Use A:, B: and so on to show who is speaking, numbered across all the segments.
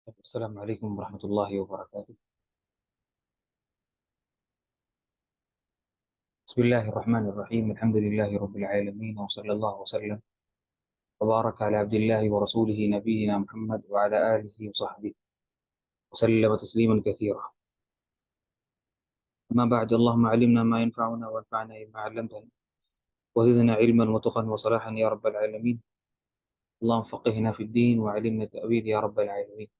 A: السلام عليكم ورحمة الله وبركاته. بسم الله الرحمن الرحيم. الحمد لله رب العالمين، وصلى الله وسلم وبارك على عبد الله ورسوله نبينا محمد وعلى آله وصحبه وسلم تسليما كثيرا. أما بعد، اللهم علمنا ما ينفعنا وانفعنا بما علمتنا وزدنا علما وتقا وصلاحا يا رب العالمين. اللهم فقهنا في الدين وعلمنا التأويل يا رب العالمين.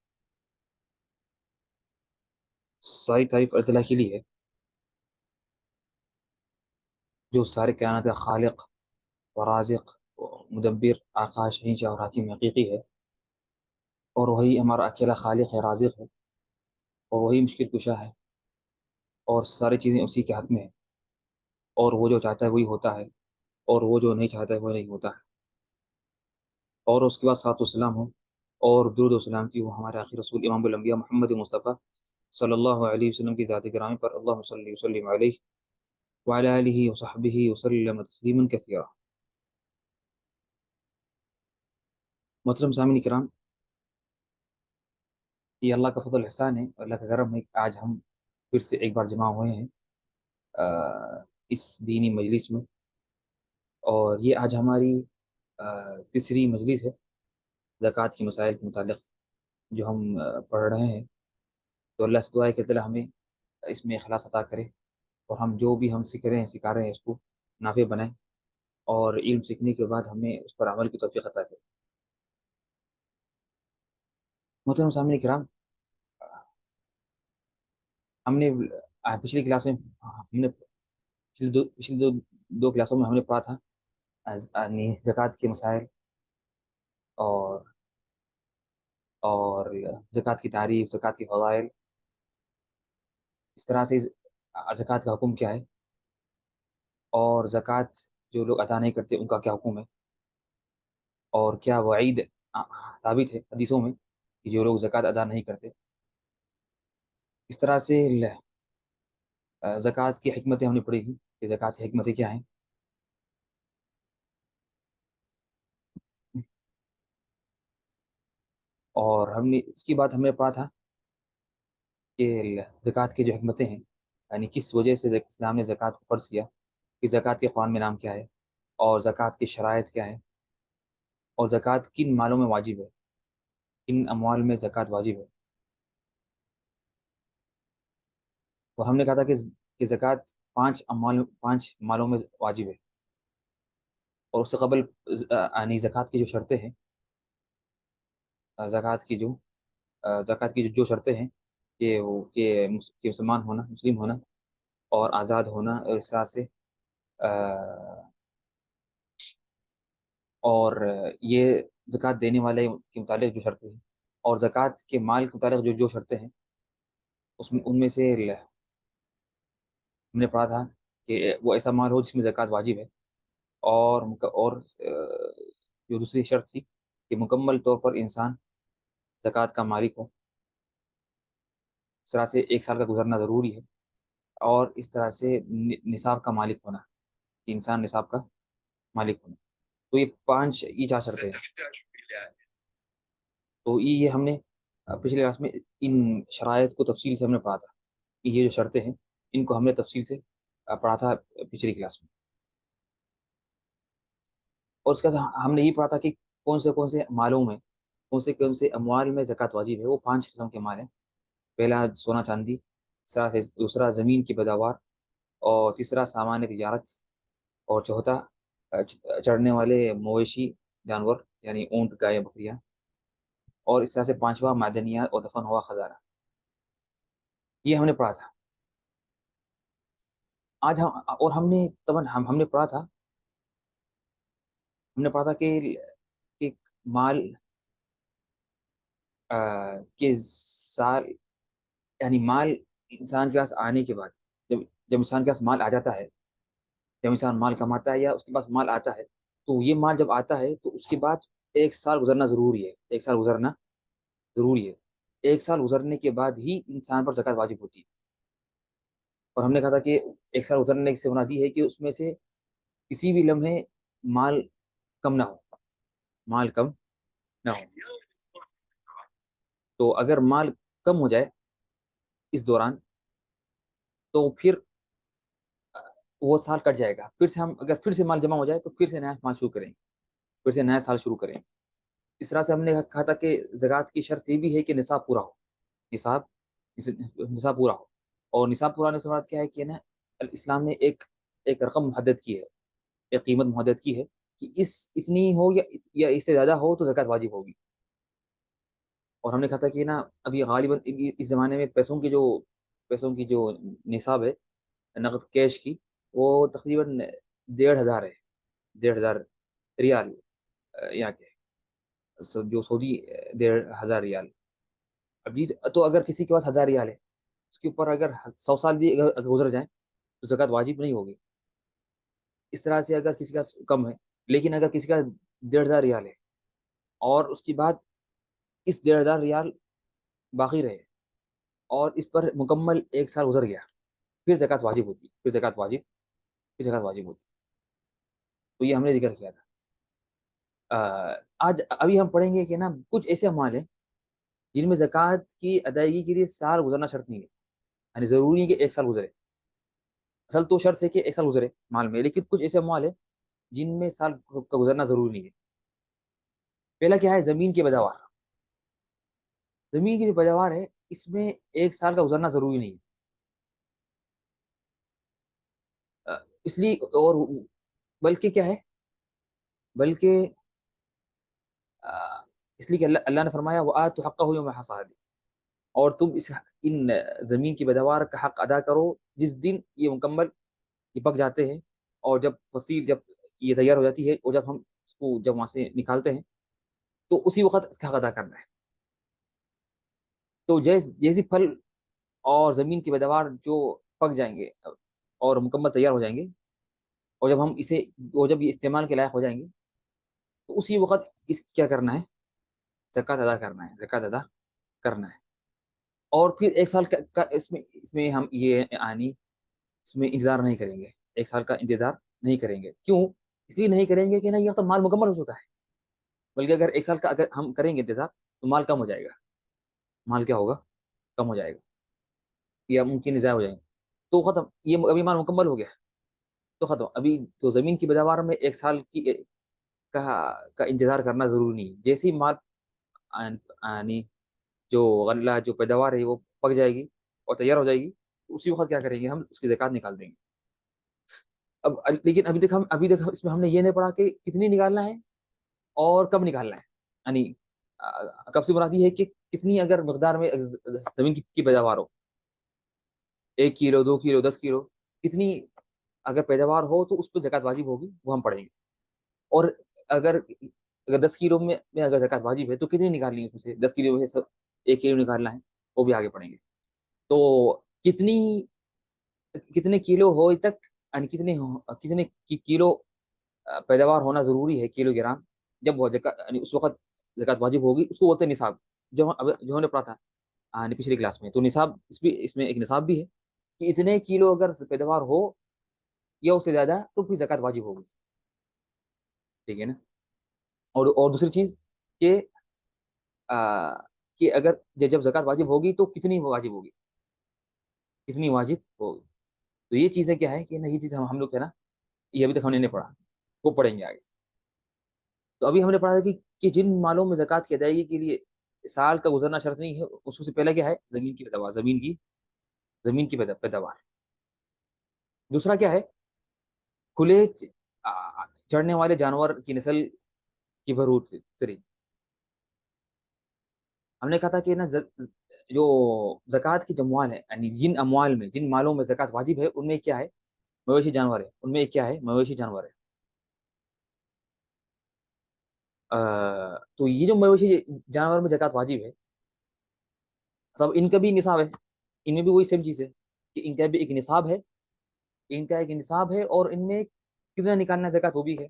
A: ساری تعریف اللہ تعالیٰ کے لیے ہے جو سارے کائنات کا خالق و رازق و مدبر آقا شہنشاہ اور حکیم حقیقی ہے، اور وہی ہمارا اکیلا خالق ہے، رازق ہے، اور وہی مشکل کشا ہے، اور ساری چیزیں اسی کے ہاتھ میں ہیں، اور وہ جو چاہتا ہے وہی ہوتا ہے، اور وہ جو نہیں چاہتا ہے وہ نہیں ہوتا ہے. اور اس کے بعد صلاۃ والسلام ہو اور درود و سلامتی ہو ہمارے آخر رسول امام الانبیاء محمد مصطفیٰ صلی اللہ علیہ وسلم کی ذات گرامی پر. اللہم صلی وسلم علیہ وعلی آلہ وصحبہ وسلم تسلیما کثیرا. محترم سامعین کرام، یہ اللہ کا فضل احسان ہے، اللہ کا کرم ہے کہ آج ہم پھر سے ایک بار جمع ہوئے ہیں اس دینی مجلس میں، اور یہ آج ہماری تیسری مجلس ہے زکوٰۃ کے مسائل کے متعلق جو ہم پڑھ رہے ہیں. تو اللہ سے دعا ہے کہ اللہ ہمیں اس میں اخلاص عطا کرے، اور ہم جو بھی ہم سیکھ رہے ہیں سکھا رہے ہیں اس کو نافع بنائیں، اور علم سیکھنے کے بعد ہمیں اس پر عمل کی توفیق عطا کرے. محترم سامعین کرام، ہم نے پچھلی کلاس میں ہم نے پچھلی دو کلاسوں میں ہم نے پڑھا تھا زکوٰۃ کے مسائل اور اور زکوٰۃ کی تعریف، زکوٰۃ کے فضائل، اس طرح سے زکوٰۃ کا حکم کیا ہے، اور زکوٰۃ جو لوگ ادا نہیں کرتے ان کا کیا حکم ہے، اور کیا وعید ثابت ہے حدیثوں میں کہ جو لوگ زکوٰۃ ادا نہیں کرتے. اس طرح سے زکوٰۃ کی حکمتیں ہم نے پڑھی تھی کہ زکوٰۃ کی حکمتیں کیا ہیں، اور ہم نے اس کی بات ہم نے پڑھا تھا کہ زکوٰۃ کی جو حکمتیں ہیں، یعنی کس وجہ سے اسلام نے زکوٰۃ کو فرض کیا، کہ زکوٰۃ کے قرآن میں نام کیا ہے، اور زکوٰۃ کی شرائط کیا ہے، اور زکوٰۃ کن مالوں میں واجب ہے، کن اموال میں زکوٰۃ واجب ہے. اور ہم نے کہا تھا کہ زکوٰۃ پانچ مالوں میں واجب ہے، اور اس سے قبل یعنی زکوٰۃ کی جو شرطیں ہیں، زکوٰۃ کی جو شرطیں ہیں کہ مسلمان ہونا، مسلم ہونا، اور آزاد ہونا، اور اس طرح سے اور یہ زکوٰۃ دینے والے کے متعلق جو شرطیں ہیں، اور زکوٰۃ کے مال کے متعلق جو شرطیں ہیں، ان میں سے ہم نے پڑھا تھا کہ وہ ایسا مال ہو جس میں زکوٰۃ واجب ہے، اور جو دوسری شرط تھی کہ مکمل طور پر انسان زکوٰۃ کا مالک ہو، اس طرح سے 1 سال کا گزرنا ضروری ہے، اور اس طرح سے نصاب کا مالک ہونا، کہ انسان نصاب کا مالک ہونا. تو یہ 4 شرطیں ہیں. تو یہ ہم نے پچھلے کلاس میں ان شرائط کو تفصیل سے ہم نے پڑھا تھا کہ یہ جو شرطیں ہیں ان کو ہم نے تفصیل سے پڑھا تھا پچھلی کلاس میں. اور اس کے ساتھ ہم نے یہ پڑھا تھا کہ کون سے مالوں میں، کون سے اموال میں زکوٰۃ واجب ہے. وہ 5 قسم کے مال ہیں. پہلا سونا چاندی، دوسرا زمین کی پیداوار، اور تیسرا سامان تجارت، اور چوتھا چڑھنے والے مویشی جانور یعنی اونٹ، گائے، بکریاں، اور اس طرح سے پانچواں معدنیات اور دفن ہوا خزانہ. یہ ہم نے پڑھا تھا. آج ہم نے طبعا ہم نے پڑھا تھا، کہ مال کے سال، یعنی مال انسان کے پاس آنے کے بعد، جب انسان کے پاس مال آ جاتا ہے، جب انسان مال کماتا ہے یا اس کے پاس مال آتا ہے، تو یہ مال جب آتا ہے تو اس کے بعد 1 سال گزرنا ضروری ہے. 1 سال گزرنا ضروری ہے. 1 سال گزرنے کے بعد ہی انسان پر زکوٰۃ واجب ہوتی ہے. اور ہم نے کہا تھا کہ 1 سال گزرنے سے مراد یہ ہے کہ اس میں سے کسی بھی لمحے مال کم نہ ہو، مال کم نہ ہو. تو اگر مال کم ہو جائے اس دوران تو پھر وہ سال کٹ جائے گا، پھر سے ہم اگر پھر سے مال جمع ہو جائے تو پھر سے نیا مال شروع کریں، پھر سے نیا سال شروع کریں۔ اس طرح سے ہم نے کہا تھا کہ زکوٰۃ کی شرط یہ بھی ہے کہ نصاب پورا ہو، نصاب نصاب پورا ہو۔ اور نصاب پورا ہونے سے مراد کیا ہے کہ نا اسلام نے ایک رقم محدد کی ہے، ایک قیمت محدد کی ہے کہ اتنی ہو یا اس سے زیادہ ہو تو زکوٰۃ واجب ہوگی۔ اور ہم نے کہا تھا کہ نا ابھی غالباً اس زمانے میں پیسوں کی جو نصاب ہے نقد کیش کی، وہ تقریباً 1,500 ہے، 1,500 ریال، یہاں کے جو سعودی 1,500 ریال۔ ابھی تو اگر کسی کے پاس 1,000 ریال ہے، اس کے اوپر اگر 100 سال بھی اگر گزر جائیں تو زکوٰۃ واجب نہیں ہوگی۔ اس طرح سے اگر کسی کا کم ہے، لیکن اگر کسی کا 1,500 ریال ہے اور اس کے بعد اس 1,500 ریال باقی رہے اور اس پر مکمل 1 سال گزر گیا، پھر زکوٰۃ واجب ہوتی، پھر زکوٰۃ واجب ہوتی۔ تو یہ ہم نے ذکر کیا تھا۔ آج ابھی ہم پڑھیں گے کہ نا کچھ ایسے مال ہیں جن میں زکوٰۃ کی ادائیگی کے لیے سال گزرنا شرط نہیں ہے، یعنی ضروری ہے کہ 1 سال گزرے۔ اصل تو شرط ہے کہ 1 سال گزرے مال میں، لیکن کچھ ایسے مال ہیں جن میں سال کا گزرنا ضروری نہیں ہے۔ پہلا کیا ہے؟ زمین کی پیداوار۔ زمین کی جو پیداوار ہے اس میں 1 سال کا گزرنا ضروری نہیں ہے، اس لیے اور بلکہ کیا ہے، بلکہ اس لیے کہ اللہ نے فرمایا وَآتُوا حَقَّهُ يَوْمَ حَصَادِهِ، اور تم ان زمین کی پیداوار کا حق ادا کرو جس دن یہ مکمل یہ پک جاتے ہیں، اور جب فصیل جب یہ تیار ہو جاتی ہے اور جب ہم اس کو جب وہاں سے نکالتے ہیں تو اسی وقت اس کا حق ادا کرنا ہے۔ تو جیسی پھل اور زمین کی پیداوار جو پک جائیں گے اور مکمل تیار ہو جائیں گے، اور جب ہم اسے اور جب یہ استعمال کے لائق ہو جائیں گے تو اسی وقت کیا کرنا ہے؟ زکوٰۃ ادا کرنا ہے، زکوٰۃ ادا کرنا ہے۔ اور پھر 1 سال کا اس میں ہم یہ آنی اس میں انتظار نہیں کریں گے، 1 سال کا انتظار نہیں کریں گے۔ کیوں؟ اس لیے نہیں کریں گے کہ نا یہ تو مال مکمل ہو چکا ہے، بلکہ اگر 1 سال کا اگر ہم کریں گے انتظار تو مال کم ہو جائے گا، مال کیا ہوگا؟ کم ہو جائے گا یا ممکن ضائع ہو جائیں گے، تو ختم، یہ ابھی مال مکمل ہو گیا تو ختم۔ ابھی تو زمین کی پیداوار میں 1 سال کا کا انتظار کرنا ضروری نہیں ہے۔ جیسے ہی مال یعنی جو غلہ جو پیداوار ہے وہ پک جائے گی اور تیار ہو جائے گی تو اسی وقت کیا کریں گے؟ ہم اس کی زکوٰۃ نکال دیں گے۔ اب لیکن ابھی تک اس میں ہم نے یہ نہیں پڑھا کہ کتنی نکالنا ہے اور کب نکالنا ہے، یعنی کب سے مراد یہ ہے کہ کتنی اگر مقدار میں زمین کی پیداوار ہو، 1 کلو 2 کلو 10 کلو، کتنی اگر پیداوار ہو تو اس پہ زکوٰۃ واجب ہوگی، وہ ہم پڑھیں گے۔ اور اگر 10 کلو میں اگر زکوٰۃ واجب ہے تو کتنی نکالنی ہے؟ اس میں سے 10 کلو میں سے 1 کلو نکالنا ہے، وہ بھی آگے پڑھیں گے۔ تو کتنی کتنے کلو ہو تک، یعنی کتنے کلو پیداوار ہونا ضروری ہے، کلو گرام، جب وہ یعنی اس وقت زکوٰۃ واجب ہوگی، اس کو بولتے ہیں نصاب، جو ہم نے پڑھا تھا یعنی پچھلی کلاس میں۔ تو نصاب اس میں ایک نصاب بھی ہے کہ اتنے کلو اگر پیداوار ہو یا اس سے زیادہ تو پھر زکوٰۃ واجب ہوگی، ٹھیک ہے نا۔ اور دوسری چیز کہ کہ اگر جب زکوٰۃ واجب ہوگی تو کتنی واجب ہوگی، کتنی واجب ہوگی۔ تو یہ چیزیں کیا ہے کہ نا، یہ چیز ہم لوگ ہے نا، یہ ابھی تک ہم نے نہیں پڑھا، وہ پڑھیں گے آگے۔ تو ابھی ہم نے پڑھا تھا کہ جن مالوں میں زکوٰۃ کی ادائیگی کے لیے سال کا گزرنا شرط نہیں ہے، اس سے پہلے کیا ہے؟ زمین کی پیداوار، زمین کی پیداوار۔ دوسرا کیا ہے؟ کھلے چڑھنے والے جانور کی نسل کی بڑھوتری۔ ہم نے کہا تھا کہ نا جو زکوٰۃ کی جو اموال ہے، یعنی جن مالوں میں زکوٰۃ واجب ہے ان میں کیا ہے؟ مویشی جانور ہے، ان میں کیا ہے؟ مویشی جانور ہے۔ تو یہ جو مویشی جانور میں زکوٰۃ واجب ہے، تب ان کا بھی نصاب ہے، ان میں بھی وہی سیم چیز ہے کہ ان کا بھی ایک نصاب ہے، اور ان میں کتنا نکالنا ہے زکوٰۃ وہ بھی ہے۔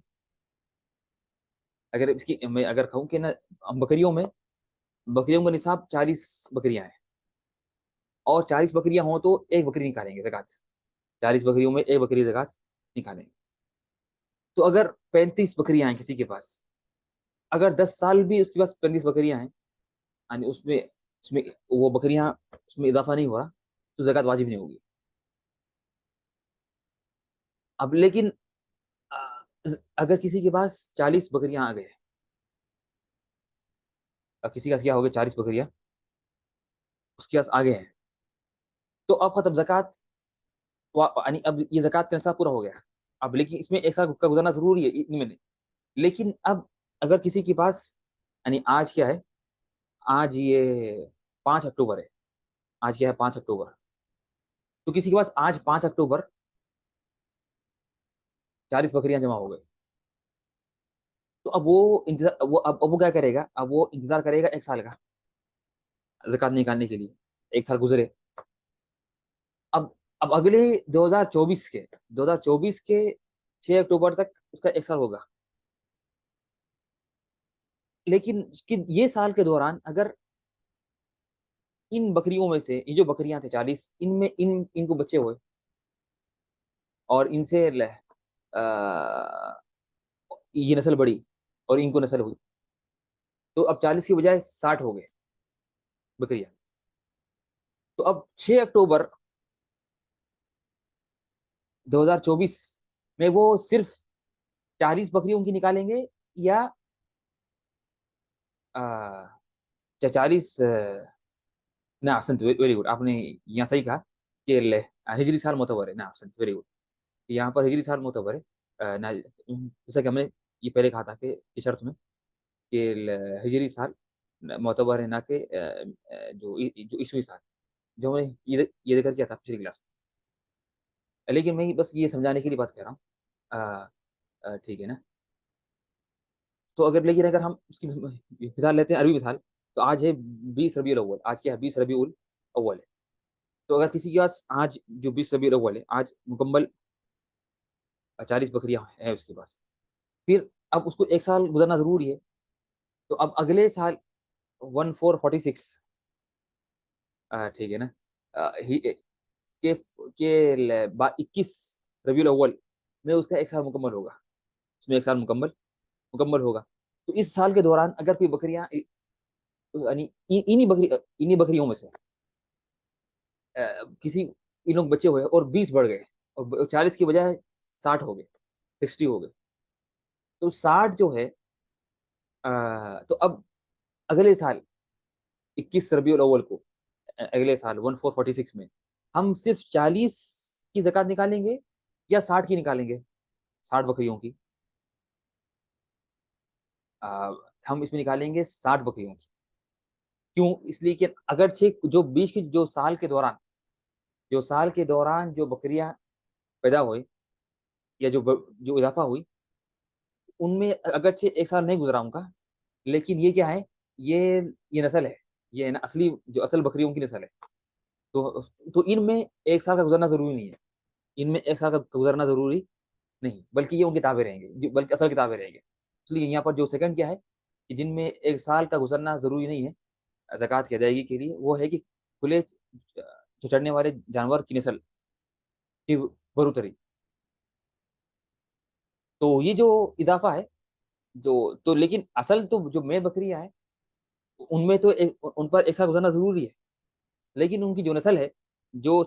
A: اگر اس کی میں اگر کہوں کہ نا بکریوں کا نصاب 40 بکریاں ہیں، اور 40 بکریاں ہوں تو ایک بکری نکالیں گے زکوٰۃ، 40 بکریوں میں ایک بکری زکوٰۃ نکالیں گے۔ تو اگر 35 بکریاں ہیں کسی کے پاس، اگر 10 سال بھی اس کے پاس 35 بکریاں ہیں، یعنی اس میں اس میں وہ بکریاں اس میں اضافہ نہیں ہو رہا تو زکوٰۃ واجب نہیں ہوگی. اب لیکن آ، اگر کسی کے پاس 40 بکریاں آ گئے، کسی کا کیا ہو گیا 40 بکریاں اس کے پاس آگے ہیں، تو اب ختم زکوٰۃ. یعنی اب یہ زکوٰۃ کا نصاب پورا ہو گیا. اب لیکن اس میں ایک سال کا گزرنا ضروری ہے ان میں. لیکن اب اگر کسی کے پاس، یعنی آج کیا ہے، آج یہ 5 اکتوبر ہے. آج کیا ہے 5 اکتوبر. تو کسی کے پاس آج 5 اکتوبر 40 بکریاں جمع ہو گئے. تو اب وہ انتظار، اب وہ کیا کرے گا، اب وہ انتظار کرے گا 1 سال کا زکوٰۃ نکالنے کے لیے. 1 سال گزرے. اب اب اگلے 2024 کے 6 اکتوبر تک اس کا 1 سال ہوگا. لیکن یہ سال کے دوران اگر ان بکریوں میں سے، یہ جو بکریاں تھے 40، ان میں ان کو بچے ہوئے اور ان سے یہ نسل بڑی اور ان کو نسل ہوئی، تو اب 40 کی بجائے 60 ہو گئے بکریاں. تو اب 6 اکتوبر 2024 میں وہ صرف 40 بکریوں کی نکالیں گے، یا 40. نہ احسنت، ویری گڈ، آپ نے یہاں صحیح کہا کہ ہجری سال معتبر ہے. نہ احسنت، ویری گڈ. یہاں پر ہجری سال معتبر ہے. جیسا کہ ہم نے یہ پہلے کہا تھا کہ اس شرط میں کہ ہجری سال معتبر ہے، نہ کہ جو عیسوی سال، جو ہم نے یہ ذکر کیا تھا پچھلی کلاس میں. لیکن میں بس یہ سمجھانے کے لیے بات کر رہا ہوں. ٹھیک ہے نا. تو اگر لیکن اگر ہم اس کی مثال لیتے ہیں، عربی مثال، تو آج ہے 20 ربیع الاول. آج کیا ہے 20 ربیع الاول ہے. تو اگر کسی کے پاس آج جو 20 ربیع الاول ہے، آج مکمل 40 بکریاں ہیں اس کے پاس، پھر اب اس کو 1 سال گزرنا ضروری ہے. تو اب اگلے سال 1446، ٹھیک ہے نا، کہ 21 ربیع الاول میں اس کا 1 سال مکمل ہوگا. اس میں 1 سال مکمل ہوگا. تو اس سال کے دوران اگر کوئی بکریاں، یعنی انہی بکریوں میں سے کسی ان لوگ بچے ہوئے اور 20 بڑھ گئے اور 40 کی بجائے 60 ہو گئے، 60 ہو گئے، تو 60 جو ہے، تو اب اگلے سال 21 ربیع الاول کو، اگلے سال 1446 میں ہم صرف 40 کی زکوٰۃ نکالیں گے یا 60 کی نکالیں گے؟ 60 بکریوں کی. ہم اس میں نکالیں گے 60 بکریوں کی. کیوں؟ اس لیے کہ اگرچہ جو بیچ کی جو سال کے دوران جو بکریاں پیدا ہوئی یا جو اضافہ ہوئی، ان میں اگرچہ 1 سال نہیں گزرا ان کا، لیکن یہ کیا ہے، یہ نسل ہے، یہ نا اصلی جو اصل بکریوں کی نسل ہے. تو ان میں 1 سال کا گزرنا ضروری نہیں ہے. ان میں 1 سال کا گزرنا ضروری نہیں، بلکہ یہ ان کتابیں رہیں گے، بلکہ اصل کتابیں رہیں گے. اس لیے یہاں پر جو سیکنڈ کیا ہے کہ جن میں 1 سال کا گزرنا ضروری نہیں ہے زکوٰۃ کی ادائیگی کے لیے، وہ ہے کہ کھلے چڑھنے والے جانور کی نسل کی بروتری. تو یہ جو اضافہ ہے، تو لیکن اصل تو جو مین بکریاں ہیں، ان میں تو ان پر 1 سال گزرنا ضروری ہے. لیکن ان کی جو نسل ہے، جو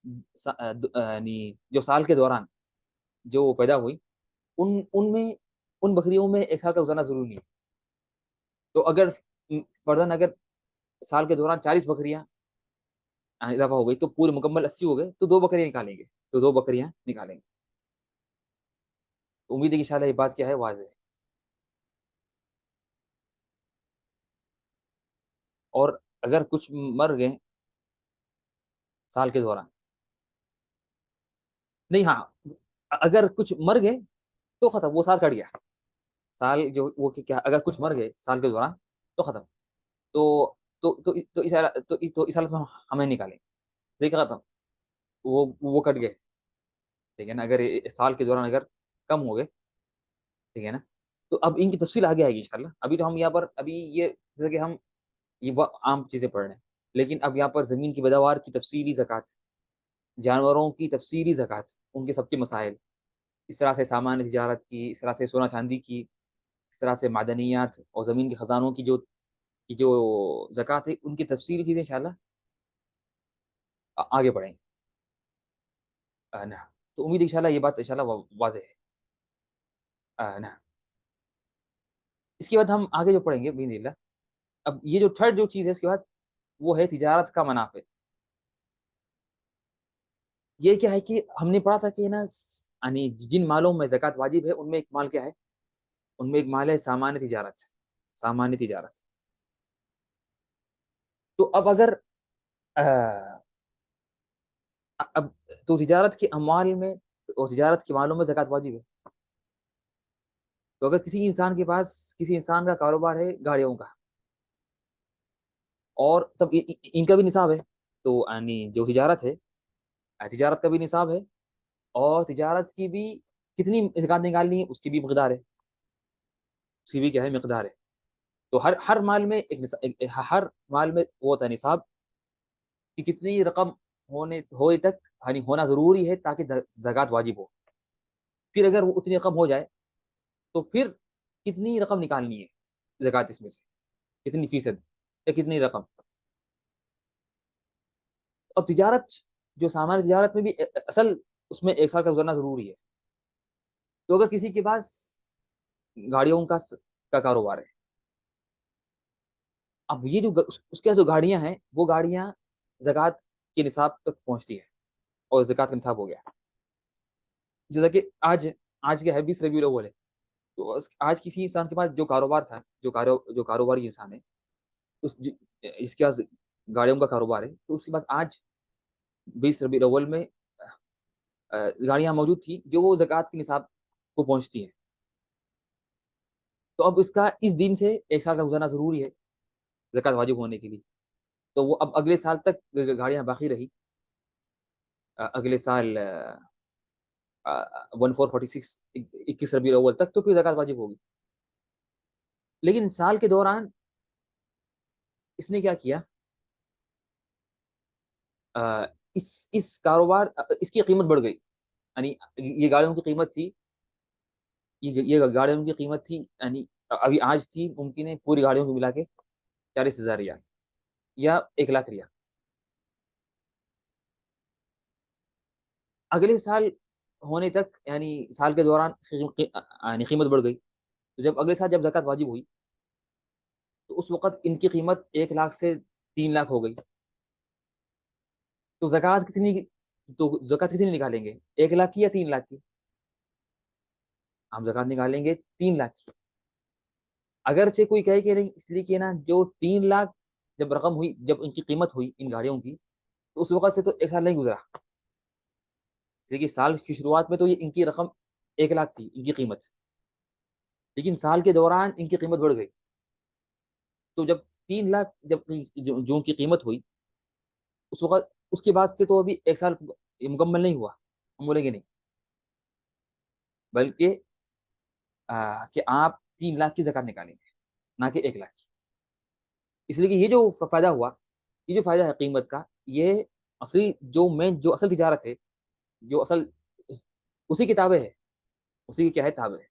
A: یعنی جو سال کے دوران جو پیدا ہوئی، ان میں ان بکریوں میں 1 سال کا گزرنا ضروری نہیں ہے. تو اگر فرداً اگر سال کے دوران 40 بکریاں اضافہ ہو گئی تو پورے مکمل 80 ہو گئے، تو 2 بکریاں نکالیں گے. تو 2 بکریاں نکالیں گے. امید ہے کہ انشاءاللہ یہ بات کیا ہے، واضح ہے. اور اگر کچھ مر گئے سال کے دوران، نہیں، ہاں، اگر کچھ مر گئے تو ختم، وہ سال کٹ گیا. سال جو وہ کیا، اگر کچھ مر گئے سال کے دوران تو ختم. تو اس حالت میں ہمیں نکالیں. دیکھ رہا تھا وہ کٹ گئے. ٹھیک ہے نا. اگر سال کے دوران اگر کم ہو گئے، ٹھیک ہے نا، تو اب ان کی تفصیل آگے آئے گی انشاءاللہ. ابھی تو ہم یہاں پر ابھی یہ جیسے کہ ہم یہ عام چیزیں پڑھ رہے ہیں، لیکن اب یہاں پر زمین کی پیداوار کی تفصیلی زکوٰۃ، جانوروں کی تفصیلی زکوٰۃ، ان کے سب کے مسائل، اس طرح سے سامان تجارت کی، اس طرح سے سونا چاندی کی، اس طرح سے معدنیات اور زمین کے خزانوں کی جو کہ جو زکوٰۃ ہے ان کی تفصیلی چیزیں انشاءاللہ آگے بڑھیں نا. تو امید ہے انشاءاللہ یہ بات انشاءاللہ واضح ہے نا. اس کے بعد ہم آگے جو پڑھیں گے باذن اللہ. اب یہ جو تھرڈ جو چیز ہے اس کے بعد وہ ہے تجارت کا منافع. یہ کیا ہے کہ ہم نے پڑھا تھا کہ نا یعنی جن مالوں میں زکوٰۃ واجب ہے ان میں ایک مال کیا ہے؟ ان میں ایک مال ہے سامان تجارت. سامان تجارت. تو اب اگر اب تو تجارت کے اموال میں اور تجارت کے مالوں میں زکوٰۃ واجب ہے. تو اگر کسی انسان کے پاس کسی انسان کا کاروبار ہے گاڑیوں کا اور تب ان کا بھی نصاب ہے تو یعنی جو تجارت ہے تجارت کا بھی نصاب ہے اور تجارت کی بھی کتنی زکوٰۃ نکالنی ہے اس کی بھی مقدار ہے. اس کی بھی کیا ہے؟ مقدار ہے. تو ہر مال میں ہر مال میں وہ ہوتا ہے نصاب کہ کتنی رقم ہونے تک یعنی ہونا ضروری ہے تاکہ زکوٰۃ واجب ہو. پھر اگر وہ اتنی رقم ہو جائے تو پھر کتنی رقم نکالنی ہے زکوٰۃ اس میں سے کتنی فیصد یا کتنی رقم. اب تجارت جو سامان تجارت میں بھی اصل اس میں 1 سال کا گزرنا ضروری ہے. تو اگر کسی کے پاس گاڑیوں کا کاروبار ہے اب یہ جو اس کے جو گاڑیاں ہیں وہ گاڑیاں زکوٰۃ کے نصاب تک پہنچتی ہے اور زکوٰۃ کا نصاب ہو گیا. جیسا کہ آج کے ہے 20 ربیع الاول ہے. تو آج کسی انسان کے پاس جو کاروبار تھا جو کاروباری انسان ہے اس کے پاس گاڑیوں کا کاروبار ہے تو اس کے پاس آج 20 ربیع الاول میں گاڑیاں موجود تھیں جو وہ زکوٰۃ کے نصاب کو پہنچتی ہیں. تو اب اس کا اس دن سے 1 سال کا گزرنا ضروری ہے زکوٰۃ واجب ہونے کے لیے. تو وہ اب اگلے سال تک گاڑیاں باقی رہی. اگلے سال 1446 21 ربیع الاول تک تو پھر زکوٰۃ واجب ہوگی. لیکن سال کے دوران اس نے کیا کیا اس کاروبار اس کی قیمت بڑھ گئی. یعنی یہ گاڑیوں کی قیمت تھی یہ گاڑیوں کی قیمت تھی یعنی ابھی آج تھی ممکن ہے پوری گاڑیوں کو ملا کے 40,000 ریال یا 1 لاکھ ریال. اگلے سال ہونے تک یعنی سال کے دوران یعنی قیمت بڑھ گئی. تو جب اگلے سال جب زکوٰۃ واجب ہوئی تو اس وقت ان کی قیمت 1 لاکھ سے 3 لاکھ ہو گئی. تو زکوٰۃ کتنی نکالیں گے؟ 1 لاکھ کی یا 3 لاکھ کی؟ ہم زکوٰۃ نکالیں گے 3 لاکھ کی. اگرچہ کوئی کہے کہ نہیں اس لیے کہ نا جو 3 لاکھ جب رقم ہوئی جب ان کی قیمت ہوئی ان گاڑیوں کی تو اس وقت سے تو 1 سال نہیں گزرا. دیکھیے سال کی شروعات میں تو یہ ان کی رقم 1 لاکھ تھی ان کی قیمت. لیکن سال کے دوران ان کی قیمت بڑھ گئی. تو جب 3 لاکھ جو ان کی قیمت ہوئی اس وقت اس کے بعد سے تو ابھی 1 سال مکمل نہیں ہوا. ہم بولیں گے نہیں بلکہ کہ آپ 3 لاکھ کی زکوٰۃ نکالیں گے نہ کہ 1 لاکھ کی. اس لیے کہ یہ جو فائدہ ہوا یہ جو فائدہ ہے قیمت کا یہ اصلی جو اصل تجارت ہے جو اصل اسی کی تابع ہے اسی کی کیا ہے تابع ہے.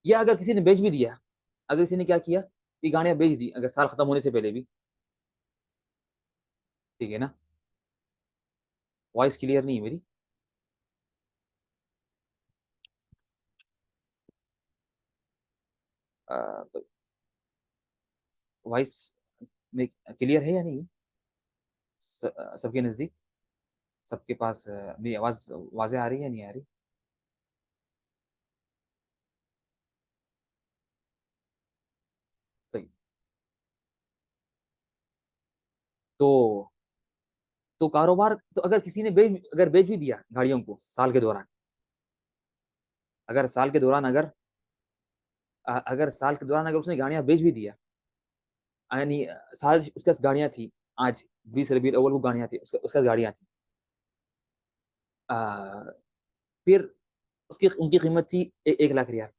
A: یا اگر کسی نے بیچ بھی دیا اگر کسی نے کیا کیا یہ گاڑیاں بیچ دی اگر سال ختم ہونے سے پہلے بھی ٹھیک ہے نا. وائس کلیئر نہیں ہے میری. وائس میں کلیئر ہے یا نہیں سب کے نزدیک سب کے پاس میری آواز واضح آ رہی ہے یا نہیں آ رہی؟ صحیح. تو تو کاروبار تو اگر کسی نے اگر بیچ بھی دیا گاڑیوں کو سال کے دوران اگر سال کے دوران اگر اس نے گاڑیاں بیچ بھی دیا یعنی سال اس کے پاس گاڑیاں تھی آج 20 ربیع الاول کو گاڑیاں تھی اس کے پاس گاڑیاں تھیں پھر ان کی قیمت تھی 1 لاکھ ریال.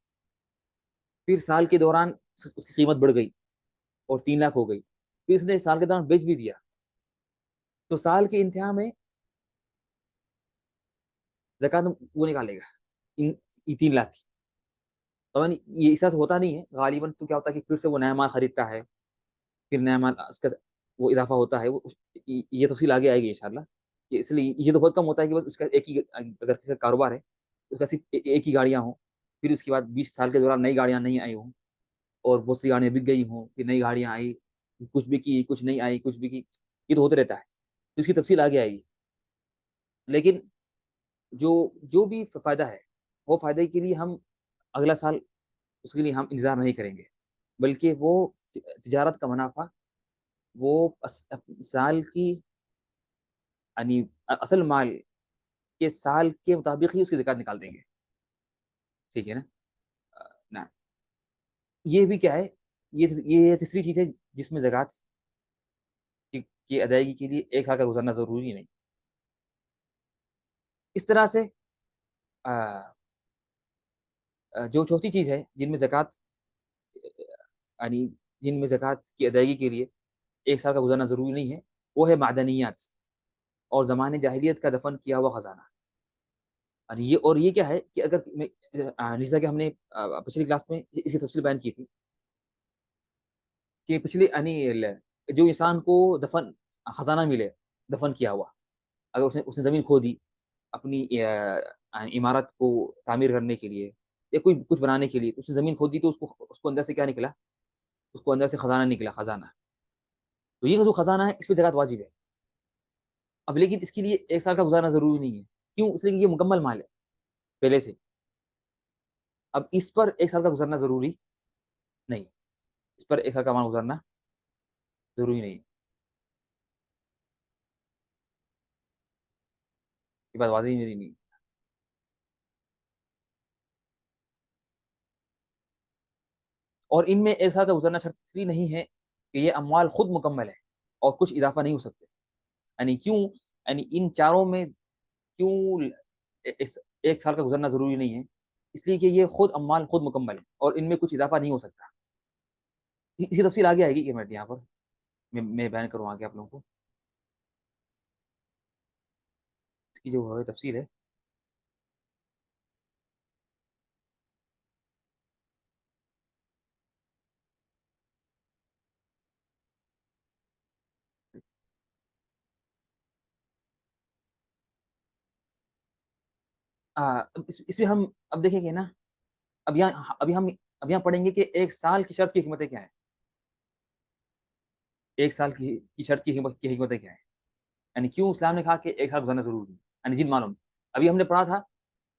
A: پھر سال کے دوران اس کی قیمت بڑھ گئی اور 3 لاکھ ہو گئی. پھر اس نے سال کے دوران بیچ بھی دیا تو سال کے انتہا میں زکوٰۃ وہ نکالے گا 3 لاکھ کی. تو یہ اس طرح سے ہوتا نہیں ہے غالباً. تو کیا ہوتا ہے کہ پھر سے وہ نیا مال خریدتا ہے پھر نیا مال اس کا وہ اضافہ ہوتا ہے، یہ تفصیل آگے آئے گی انشاءاللہ، کہ اس لیے یہ تو بہت کم ہوتا ہے کہ بس اس کا ایک ہی، اگر کسی کا کاروبار ہے اس کا صرف ایک ہی گاڑیاں ہوں، پھر اس کے بعد 20 سال کے دوران نئی گاڑیاں نہیں آئی ہوں، اور بہت سی گاڑیاں بک گئی ہوں، پھر نئی گاڑیاں آئی، کچھ بھی کی کچھ نہیں آئی، کچھ بھی کی، یہ تو ہوتا رہتا ہے، تو اس کی تفصیل آگے آئے گی۔ لیکن جو جو بھی فائدہ ہے، وہ فائدے کے لیے ہم اگلا سال اس کے لیے ہم انتظار نہیں کریں گے، بلکہ وہ تجارت کا منافع وہ سال کی، یعنی اصل مال کے سال کے مطابق ہی اس کی زکات نکال دیں گے، ٹھیک ہے نا؟ نا یہ بھی کیا ہے، یہ تیسری چیز ہے جس میں زکات کی ادائیگی کے لیے 1 سال کا گزرنا ضروری نہیں۔ اس طرح سے جو چوتھی چیز ہے جن میں زکات، یعنی جن میں زکات کی ادائیگی کے لیے 1 سال کا گزرنا ضروری نہیں ہے، وہ ہے معدنیات اور زمانے جاہلیت کا دفن کیا ہوا خزانہ۔ اور یہ کیا ہے کہ اگر جیسا کہ ہم نے پچھلی کلاس میں اس کی تفصیل بیان کی تھی کہ پچھلی، یعنی جو انسان کو دفن خزانہ ملے، دفن کیا ہوا، اگر اس نے زمین کھو دی اپنی عمارت کو تعمیر کرنے کے لیے یا کوئی کچھ بنانے کے لیے، اس نے زمین کھود دی، تو اس کو اندر سے کیا نکلا؟ اس کو اندر سے خزانہ نکلا، خزانہ، تو یہ جو خزانہ ہے اس پہ زکات واجب ہے۔ اب لیکن اس کے لیے 1 سال کا گزارنا ضروری نہیں ہے، کیوں؟ اس لیے کہ یہ مکمل مال ہے پہلے سے، اب اس پر 1 سال کا گزرنا ضروری نہیں، اس پر 1 سال کا مال گزارنا ضروری نہیں، یہ بات واضح میری نہیں۔ اور ان میں 1 سال کا گزرنا شرط اس لیے نہیں ہے کہ یہ اموال خود مکمل ہے اور کچھ اضافہ نہیں ہو سکتے، یعنی کیوں؟ یعنی ان چاروں میں کیوں 1 سال کا گزرنا ضروری نہیں ہے؟ اس لیے کہ یہ خود اموال خود مکمل ہے اور ان میں کچھ اضافہ نہیں ہو سکتا۔ اسی تفصیل آگے آئے گی، کہ میں یہاں پر میں بیان کروں آگے آپ لوگوں کو اس کی جو ہے تفصیل ہے۔ اس میں ہم اب دیکھیں گے نا، اب یہاں ابھی ہم اب یہاں پڑھیں گے کہ 1 سال کی شرط کی حکمتیں کیا ہیں، 1 سال کی شرط کی حکمتیں کیا ہیں، یعنی کیوں اسلام نے کہا کہ 1 سال گزارنا ضروری ہے، یعنی جن مالوں میں ابھی ہم نے پڑھا تھا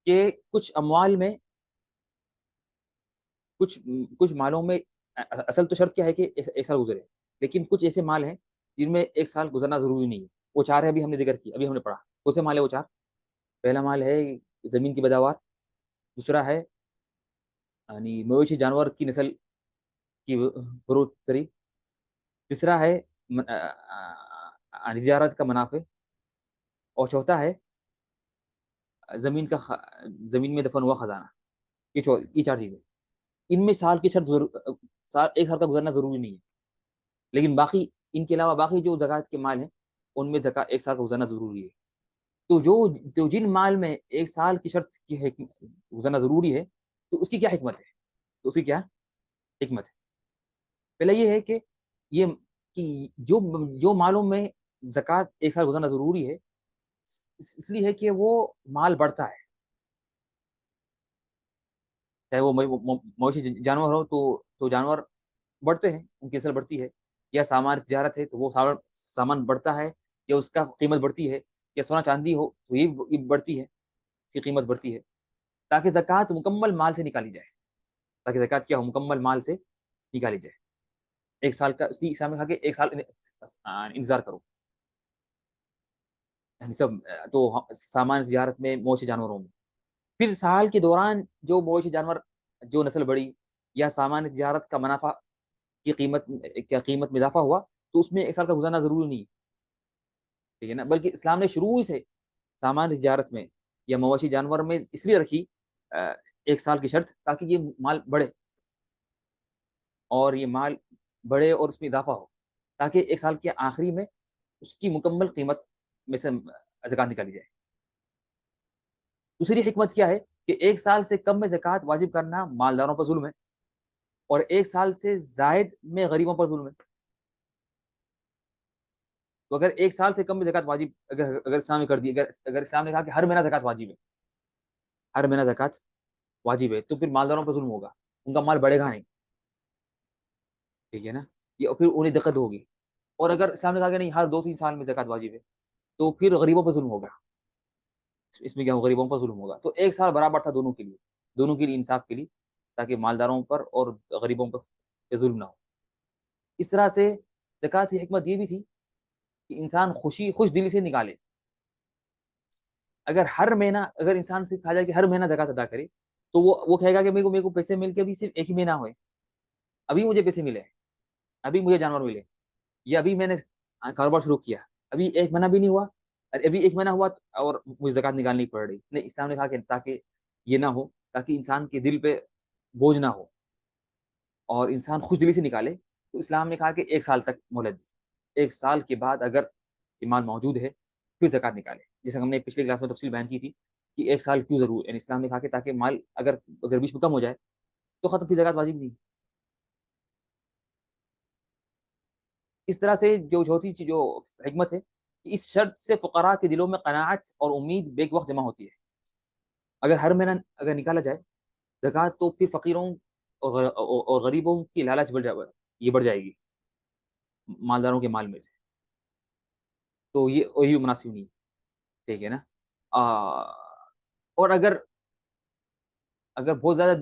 A: کہ کچھ اموال میں، کچھ کچھ مالوں میں اصل تو شرط کیا ہے کہ 1 سال گزرے، لیکن کچھ ایسے مال ہیں جن میں 1 سال گزرنا ضروری نہیں ہے، وہ 4 ہے، ابھی ہم نے ذکر کی، ابھی ہم نے پڑھا کون سے مال ہے وہ 4؟ پہلا مال ہے زمین کی پیداوار، دوسرا ہے یعنی مویشی جانور کی نسل کی بروت کری، تیسرا ہے تجارت کا منافع، اور چوتھا ہے زمین کا زمین میں دفن ہوا خزانہ، یہ 4 چیزیں، ان میں سال کی شرط 1 سال کا گزرنا ضروری نہیں ہے، لیکن باقی ان کے علاوہ باقی جو زکوٰۃ کے مال ہیں ان میں زکوٰۃ 1 سال کا گزرنا ضروری ہے۔ تو جن مال میں 1 سال کی شرط کی گزرنا ضروری ہے، تو اس کی کیا حکمت ہے؟ تو اس کی کیا حکمت ہے؟ پہلا یہ ہے کہ یہ کہ جو مالوں میں زکوٰۃ 1 سال گزرنا ضروری ہے، اس لیے ہے کہ وہ مال بڑھتا ہے، چاہے وہ مویشی جانور ہو تو جانور بڑھتے ہیں، ان کی نسل بڑھتی ہے، یا سامان تجارت ہے تو وہ سامان بڑھتا ہے، یا اس کا قیمت بڑھتی ہے، یا سونا چاندی ہو تو یہ بڑھتی ہے، اس کی قیمت بڑھتی ہے، تاکہ زکوٰۃ مکمل مال سے نکالی جائے، تاکہ زکوٰۃ کیا ہو؟ مکمل مال سے نکالی جائے۔ 1 سال کا، اس لیے اسلام نے کہا کہ 1 سال انتظار کرو، یعنی سب تو سامان تجارت میں، مویشی جانوروں میں، پھر سال کے دوران جو مویشی جانور، جو نسل بڑھی یا سامان تجارت کا منافع کی قیمت میں اضافہ ہوا، تو اس میں 1 سال کا گزارنا ضروری نہیں، ٹھیک ہے نا؟ بلکہ اسلام نے شروع سے سامان تجارت میں یا مویشی جانور میں اس لیے رکھی 1 سال کی شرط، تاکہ یہ مال بڑھے، اور یہ مال بڑھے اور اس میں اضافہ ہو، تاکہ 1 سال کے آخری میں اس کی مکمل قیمت میں سے زکات نکالی جائے۔ دوسری حکمت کیا ہے کہ 1 سال سے کم میں زکات واجب کرنا مالداروں پر ظلم ہے، اور 1 سال سے زائد میں غریبوں پر ظلم ہے، تو اگر 1 سال سے کم میں زکات واجب اگر اسلام نے کر دی، اگر اسلام نے کہا کہ ہر مہینہ زکات واجب ہے، ہر مہینہ زکات واجب ہے، تو پھر مالداروں پر ظلم ہوگا، ان کا مال بڑھے گا نہیں، ٹھیک ہے نا، یہ پھر انہیں دقت ہوگی۔ اور اگر اسلام نے کہا کہ نہیں ہر 2 3 سال میں زکات واجب ہے، تو پھر غریبوں پر ظلم ہوگا، اس میں کیا ہوگا، غریبوں پر ظلم ہوگا۔ تو 1 سال برابر تھا دونوں کے لیے، دونوں کے لیے انصاف کے لیے، تاکہ مالداروں پر اور غریبوں پر ظلم نہ ہو۔ اس طرح سے زکات کی حکمت یہ بھی تھی کہ انسان خوش دلی سے نکالے۔ اگر ہر مہینہ، اگر انسان سے کہا جائے کہ ہر مہینہ زکات ادا کرے، تو وہ کہے گا کہ میرے کو پیسے مل کے ابھی صرف ایک ہی مہینہ ہوئے، ابھی مجھے پیسے ملے، ابھی مجھے جانور ملے، یا ابھی میں نے کاروبار شروع کیا، ابھی ایک مہینہ بھی نہیں ہوا، ابھی ایک مہینہ ہوا اور مجھے زکات نکالنی پڑ رہی نہیں۔ اسلام نے کہا کہ تاکہ یہ نہ ہو، تاکہ انسان کے دل پہ بوجھ نہ ہو اور انسان خوش دلی سے نکالے، تو اسلام نے کہا کہ 1 سال تک مہلت دی، 1 سال کے بعد اگر ایمان موجود ہے پھر زکات نکالے، جیسے ہم نے پچھلی کلاس میں تفصیل بیان کی تھی کہ 1 سال کیوں ضرور، یعنی اسلام نے کہا کہ تاکہ مال اگر بیچ میں کم ہو جائے تو ختم، پھر زکات واجب نہیں۔ اس طرح سے جو حکمت ہے کہ اس شرط سے فقراء کے دلوں میں قناعت اور امید بیک وقت جمع ہوتی ہے۔ اگر ہر مہینہ اگر نکالا جائے زکات، تو پھر فقیروں اور غریبوں کی لالچ بڑھ جائے گی مالداروں کے مال میں سے، تو یہ وہی مناسب نہیں ہے، ٹھیک ہے نا۔ اور اگر بہت زیادہ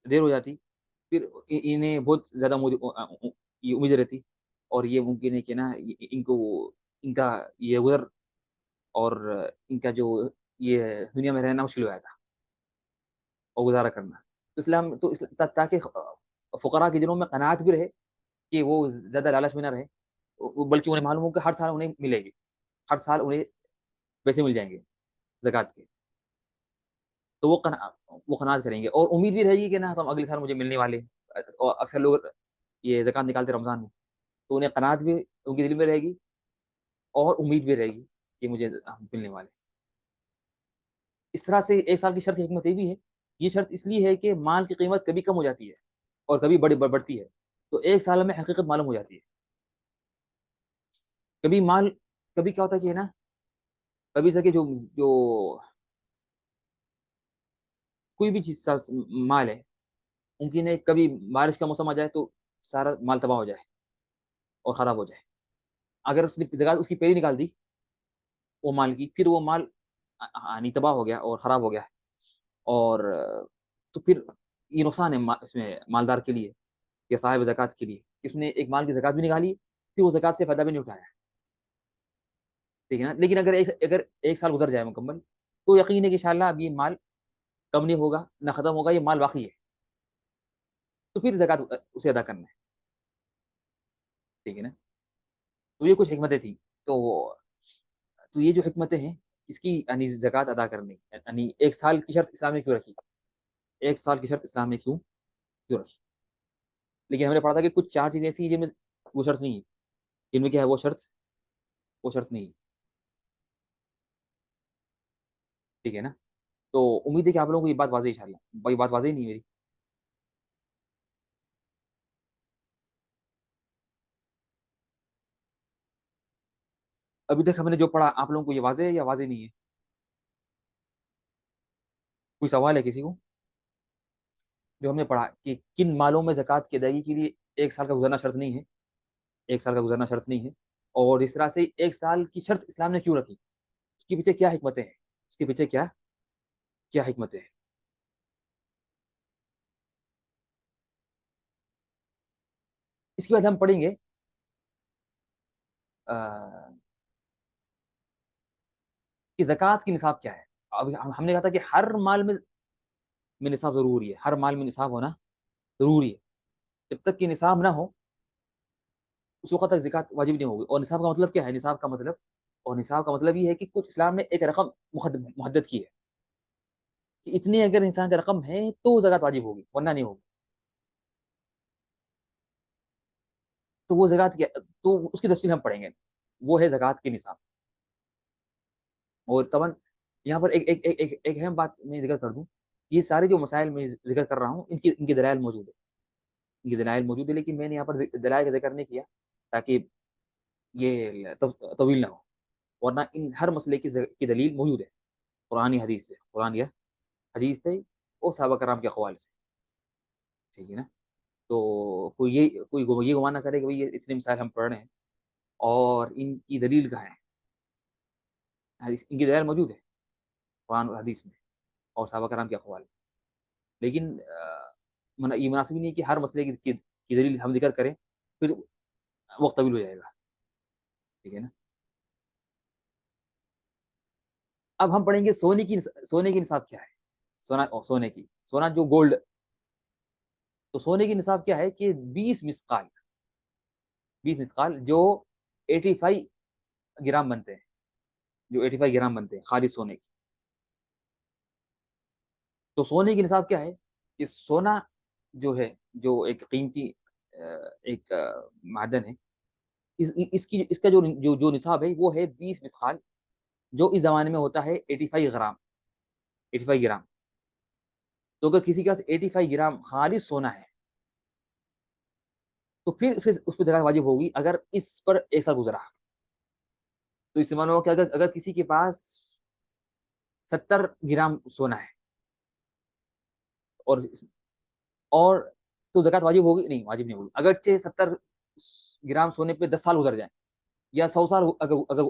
A: دیر ہو جاتی، پھر انہیں بہت زیادہ یہ امید رہتی، اور یہ ممکن ہے کہ نا ان کا یہ گزر اور ان کا جو یہ دنیا میں رہنا مشکل ہو جاتا اور گزارا کرنا۔ تو تاکہ فقراء کے دلوں میں قناعت بھی رہے کہ وہ زیادہ لالچ میں نہ رہے، بلکہ انہیں معلوم ہو کہ ہر سال انہیں ملے گی، ہر سال انہیں پیسے مل جائیں گے زکات کے، تو وہ قناعت کریں گے، اور امید بھی رہے گی کہ نا ہم اگلے سال مجھے ملنے والے۔ اور اکثر لوگ یہ زکات نکالتے رمضان میں، تو انہیں قناعت بھی ان کے دل میں رہے گی اور امید بھی رہے گی کہ مجھے ملنے والے۔ اس طرح سے 1 سال کی شرط کی حکمت یہ بھی ہے، یہ شرط اس لیے ہے کہ مال کی قیمت کبھی کم ہو جاتی ہے اور کبھی بڑھتی ہے، تو 1 سال میں حقیقت معلوم ہو جاتی ہے۔ کبھی کیا ہوتا ہے کہ نا، کبھی سکے جو کوئی بھی چیز مال ہے، ممکن ہے کبھی بارش کا موسم آ جائے تو سارا مال تباہ ہو جائے اور خراب ہو جائے۔ اگر اس نے زکات اس کی پہلی نکال دی وہ مال کی، پھر وہ مال یعنی تباہ ہو گیا اور خراب ہو گیا، اور تو پھر یہ نقصان ہے اس میں مالدار کے لیے یا صاحب زکات کے لیے، اس نے ایک مال کی زکات بھی نکالی، پھر وہ زکات سے فائدہ بھی نہیں اٹھایا، ٹھیک ہے نا۔ لیکن اگر 1 سال گزر جائے مکمل، تو یقین ہے کہ انشاءاللہ اب یہ مال کم نہیں ہوگا نہ ختم ہوگا، یہ مال باقی ہے، تو پھر زکات اسے ادا کرنا ہے، ٹھیک ہے نا۔ تو یہ کچھ حکمتیں تھیں، تو یہ جو حکمتیں ہیں اس کی یعنی زکات ادا کرنے، یعنی 1 سال کی شرط اسلام نے کیوں رکھی، 1 سال کی شرط اسلام نے کیوں رکھی۔ لیکن ہم نے پڑھا تھا کہ کچھ 4 چیزیں ایسی ہیں جن میں وہ شرط نہیں ہے، جن میں کیا ہے وہ شرط نہیں ہے، ٹھیک ہے نا۔ تو امید ہے کہ آپ لوگوں کو یہ بات واضح ان شاء اللہ، یہ بات واضح نہیں ہے میری؟ ابھی تک ہم نے جو پڑھا آپ لوگوں کو یہ واضح ہے یا واضح نہیں ہے؟ کوئی سوال ہے کسی کو؟ جو ہم نے پڑھا کہ کن مالوں میں زکات کی ادائیگی کے لیے 1 سال کا گزرنا شرط نہیں ہے، 1 سال کا گزرنا شرط نہیں ہے، اور اس طرح سے 1 سال کی شرط اسلام نے کیوں رکھی، اس کے پیچھے کیا حکمتیں ہیں، اس کے پیچھے کیا کیا حکمتیں ہیں۔ اس کے بعد ہم پڑھیں گے کہ زکات کی نصاب کیا ہے۔ اب ہم نے کہا تھا کہ ہر مال میں نصاب ضروری ہے، ہر مال میں نصاب ہونا ضروری ہے، جب تک کہ نصاب نہ ہو اس وقت تک زکات واجب نہیں ہوگی۔ اور نصاب کا مطلب کیا ہے، نصاب کا مطلب یہ ہے کہ کچھ اسلام نے ایک رقم محدد کی ہے کہ اتنی اگر انسان کا رقم ہے تو زکات واجب ہوگی ورنہ نہیں ہوگی، تو وہ زکات کیا، تو اس کی تفصیل ہم پڑھیں گے، وہ ہے زکات کے نصاب۔ اور طبعا یہاں پر ایک اہم بات میں ذکر کر دوں، یہ سارے جو مسائل میں ذکر کر رہا ہوں ان کی دلائل موجود ہے، لیکن میں نے یہاں پر دلائل کا ذکر نہیں کیا، تاکہ یہ طویل نہ ہو، ورنہ ان ہر مسئلے کی دلیل موجود ہے قرآن یا حدیث سے، قرآن یا حدیث سے اور صحابہ کرام کے اقوال سے، ٹھیک ہے نا؟ تو کوئی یہ گمان نہ کرے کہ بھئی یہ اتنے مثال ہم پڑھ رہے ہیں اور ان کی دلیل کہاں ہے؟ ان کی دلیل موجود ہے قرآن اور حدیث میں اور صحابہ کرام کے اقوال میں، لیکن یہ مناسب نہیں ہے کہ ہر مسئلے کی دلیل ہم ذکر کریں، پھر وقت طویل ہو جائے گا، ٹھیک ہے نا؟ اب ہم پڑھیں گے سونے کی نصاب کیا ہے؟ سونا جو گولڈ، تو سونے کی نصاب کیا ہے کہ 20 مثقال، 20 مثقال جو 85 گرام بنتے ہیں، جو 85 گرام بنتے ہیں خالص سونے کی. تو سونے کی نصاب کیا ہے کہ سونا جو ہے، جو ایک قیمتی ایک معدن ہے، اس کا جو نصاب ہے وہ ہے 20 مثقال، جو اس زمانے میں ہوتا ہے 85 گرام، 85 گرام. تو اگر کسی کے پاس 85 گرام خالص سونا ہے تو پھر اس پہ زکات واجب ہوگی اگر اس پر ایک سال گزرا. تو اس سے معلوم ہو کہ اگر کسی کے پاس 70 گرام سونا ہے اور اور تو زکات واجب ہوگی نہیں؟ واجب نہیں ہوگی، اگرچہ 70 گرام سونے پہ 10 سال گزر جائیں یا 100 سال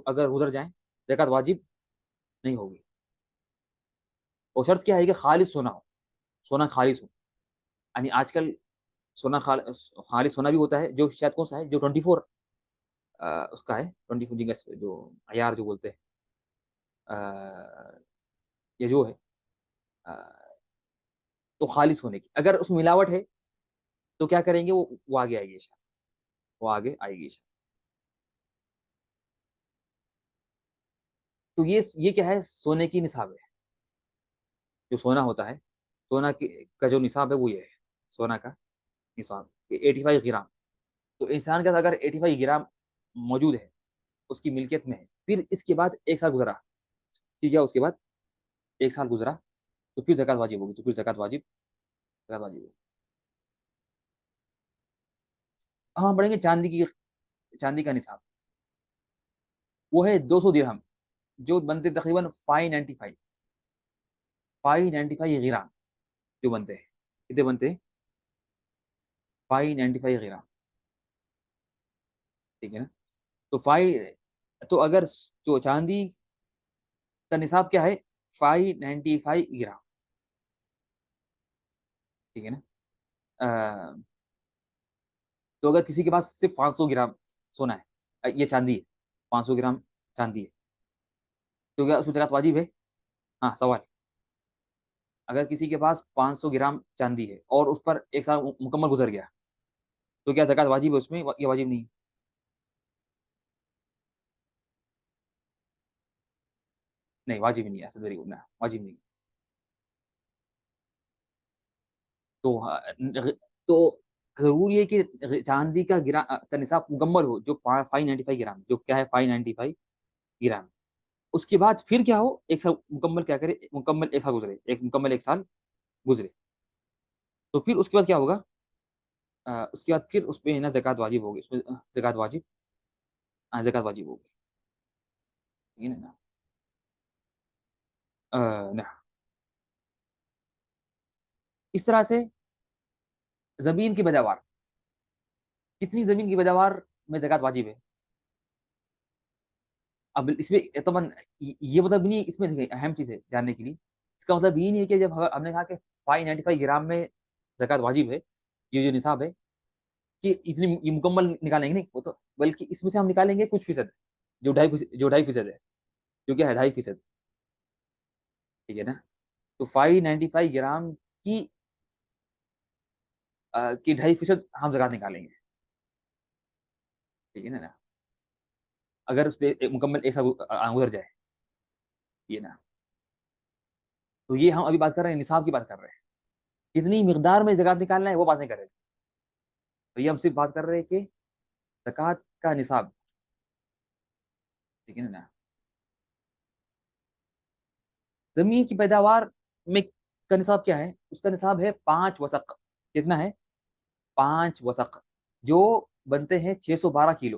A: اگر گزر جائیں، زکات واجب نہیں ہوگی. اور شرط کیا ہے کہ خالص سونا ہو، سونا خالص ہو. یعنی آج کل سونا خالص سونا بھی ہوتا ہے جو شاید کون سا ہے، جو 24 اس کا ہے، 24 جو عیار جو بولتے ہیں، یہ جو ہے تو خالص ہونے کی. اگر اس میں ملاوٹ ہے تو کیا کریں گے؟ وہ آگے آئے گی شاید، وہ آگے آئے گی شاید. تو یہ کیا ہے؟ سونے کی نصاب ہے. جو سونا ہوتا ہے، سونا کا جو نصاب ہے وہ یہ ہے، سونا کا نصاب 85 گرام. تو انسان کا اگر 85 گرام موجود ہے، اس کی ملکیت میں ہے، پھر اس کے بعد ایک سال گزرا، ٹھیک ہے، اس کے بعد ایک سال گزرا تو پھر زکات واجب ہوگی، تو پھر زکات واجب ہوگی. ہم پڑھیں گے چاندی کا نصاب، وہ ہے 200 درہم، جو بنتے تقریباً 595 گرام جو بنتے ہیں. کتنے بنتے ہیں؟ 595 گرام، ٹھیک ہے نا؟ تو تو اگر جو چاندی کا نصاب کیا ہے؟ 595 گرام، ٹھیک ہے نا؟ تو اگر کسی کے پاس صرف 500 گرام سونا ہے، یہ چاندی ہے، 500 گرام چاندی ہے، تو کیا اس میں زکات واجب ہے؟ ہاں سوال. اگر کسی کے پاس 500 گرام چاندی ہے اور اس پر ایک سال مکمل گزر گیا تو کیا زکات واجب ہے اس میں؟ یہ واجب نہیں. نہیں واجب نہیں ہے، ایسا ویری گڈ نا، واجب نہیں. تو تو ضروری ہے کہ چاندی کا نصاب مکمل ہو، جو 595 گرام، جو کیا ہے 595 گرام. اس کے بعد پھر کیا ہو؟ ایک سال مکمل کیا کرے؟ مکمل ایک سال گزرے، مکمل ایک سال گزرے تو پھر اس کے بعد کیا ہوگا؟ اس کے بعد پھر اس پہ ہے نا زکات واجب ہوگی، اس میں زکات واجب، زکات واجب ہوگی، ٹھیک ہے نا؟ نہ اس طرح سے زمین کی پیداوار، کتنی زمین کی پیداوار میں زکات واجب ہے؟ اب اس میں طبعا یہ مطلب نہیں، اس میں دیکھیں اہم چیز ہے جاننے کے لیے، اس کا مطلب یہ نہیں ہے کہ جب ہم نے کہا کہ 595 گرام میں زکات واجب ہے، یہ جو نصاب ہے، کہ اتنی یہ مکمل نکالیں گے نہیں وہ تو، بلکہ اس میں سے ہم نکالیں گے کچھ فیصد، جو 2.5% ہے، جو کیا ہے 2.5%، ٹھیک ہے نا؟ تو 595 گرام کی 2.5% ہم زکات نکالیں گے، ٹھیک ہے نا؟ اگر اس پہ مکمل ایسا گزر جائے، یہ نا. تو یہ ہم ابھی بات کر رہے ہیں، نصاب کی بات کر رہے ہیں، کتنی مقدار میں زکات نکالنا ہے وہ بات نہیں کر رہے. تو یہ ہم صرف بات کر رہے ہیں کہ زکات کا نصاب، ٹھیک ہے نا؟ زمین کی پیداوار میں کا نصاب کیا ہے؟ اس کا نصاب ہے 5 وسق. کتنا ہے؟ 5 وسق، جو بنتے ہیں 612 کلو.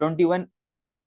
A: 21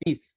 A: 30।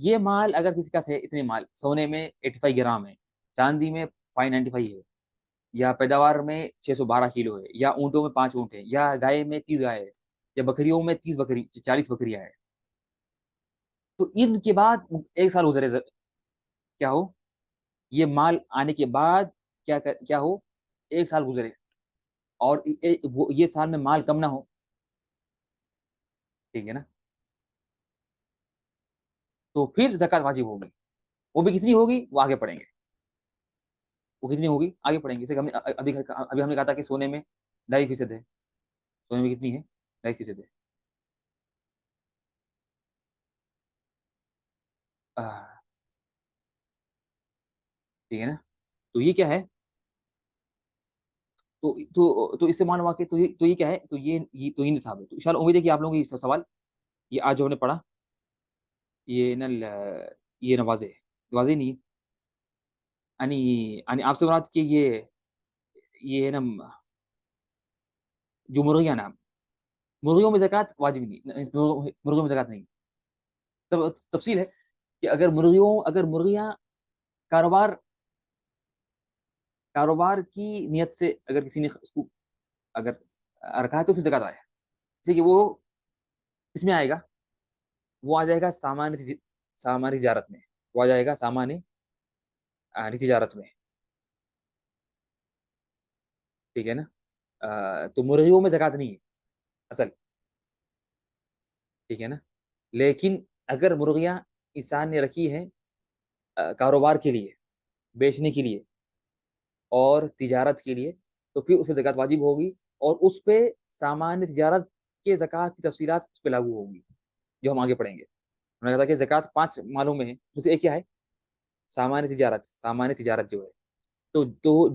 A: یہ مال اگر کسی کا ہے، اتنے مال سونے میں 85 گرام ہے، چاندی میں 595 ہے، یا پیداوار میں 612 کلو ہے، یا اونٹوں میں 5 اونٹ ہے، یا گائے میں 30 گائے ہے، یا بکریوں میں 40 بکریاں ہیں، تو ان کے بعد ایک سال گزرے، کیا ہو یہ مال آنے کے بعد، کیا ہو ایک سال گزرے، اور یہ سال میں مال کم نہ ہو، ٹھیک ہے نا، تو پھر زکات واجب ہوگی، وہ بھی کتنی ہوگی وہ آگے پڑھیں گے، وہ کتنی ہوگی آگے پڑھیں گے، جیسے ہم نے ابھی ہم نے کہا تھا کہ سونے میں 2.5% ہے، سونے میں کتنی ہے 2.5% ہے، ٹھیک ہے نا، تو یہ کیا ہے، تو اس سے معلوم ہوا کہ تو یہ کیا ہے، تو یہ نصاب ہے، تو ان شاء اللہ امید ہے کہ آپ لوگوں کو یہ سوال، یہ آج جو ہم نے پڑھا، یہ نا یہ نوازے ہے، نوازے نہیں ہے، یعنی آپ سے مراد کہ یہ ہے نا جو مرغیاں نام، مرغیوں میں زکات واجب نہیں، مرغیوں میں زکات نہیں، تفصیل ہے کہ اگر مرغیاں کاروبار کاروبار کی نیت سے اگر کسی نے اس کو اگر رکھا ہے تو پھر زکات آئے، جیسے کہ وہ اس میں آئے گا، وہ آ جائے گا سامان تجارت میں، وہ آ جائے گا سامان تجارت میں، ٹھیک ہے نا، تو مرغیوں میں زکات نہیں ہے اصل، ٹھیک ہے نا، لیکن اگر مرغیاں انسان نے رکھی ہیں کاروبار کے لیے، بیچنے کے لیے اور تجارت کے لیے، تو پھر اس پہ زکات واجب ہوگی، اور اس پہ سامان تجارت کے زکات کی تفصیلات اس پہ لاگو ہوگی، جو ہم آگے پڑھیں گے، ہم نے کہا تھا کہ زکات 5 مالوں میں ہے، اس سے ایک کیا ہے، سامان تجارت جو ہے، تو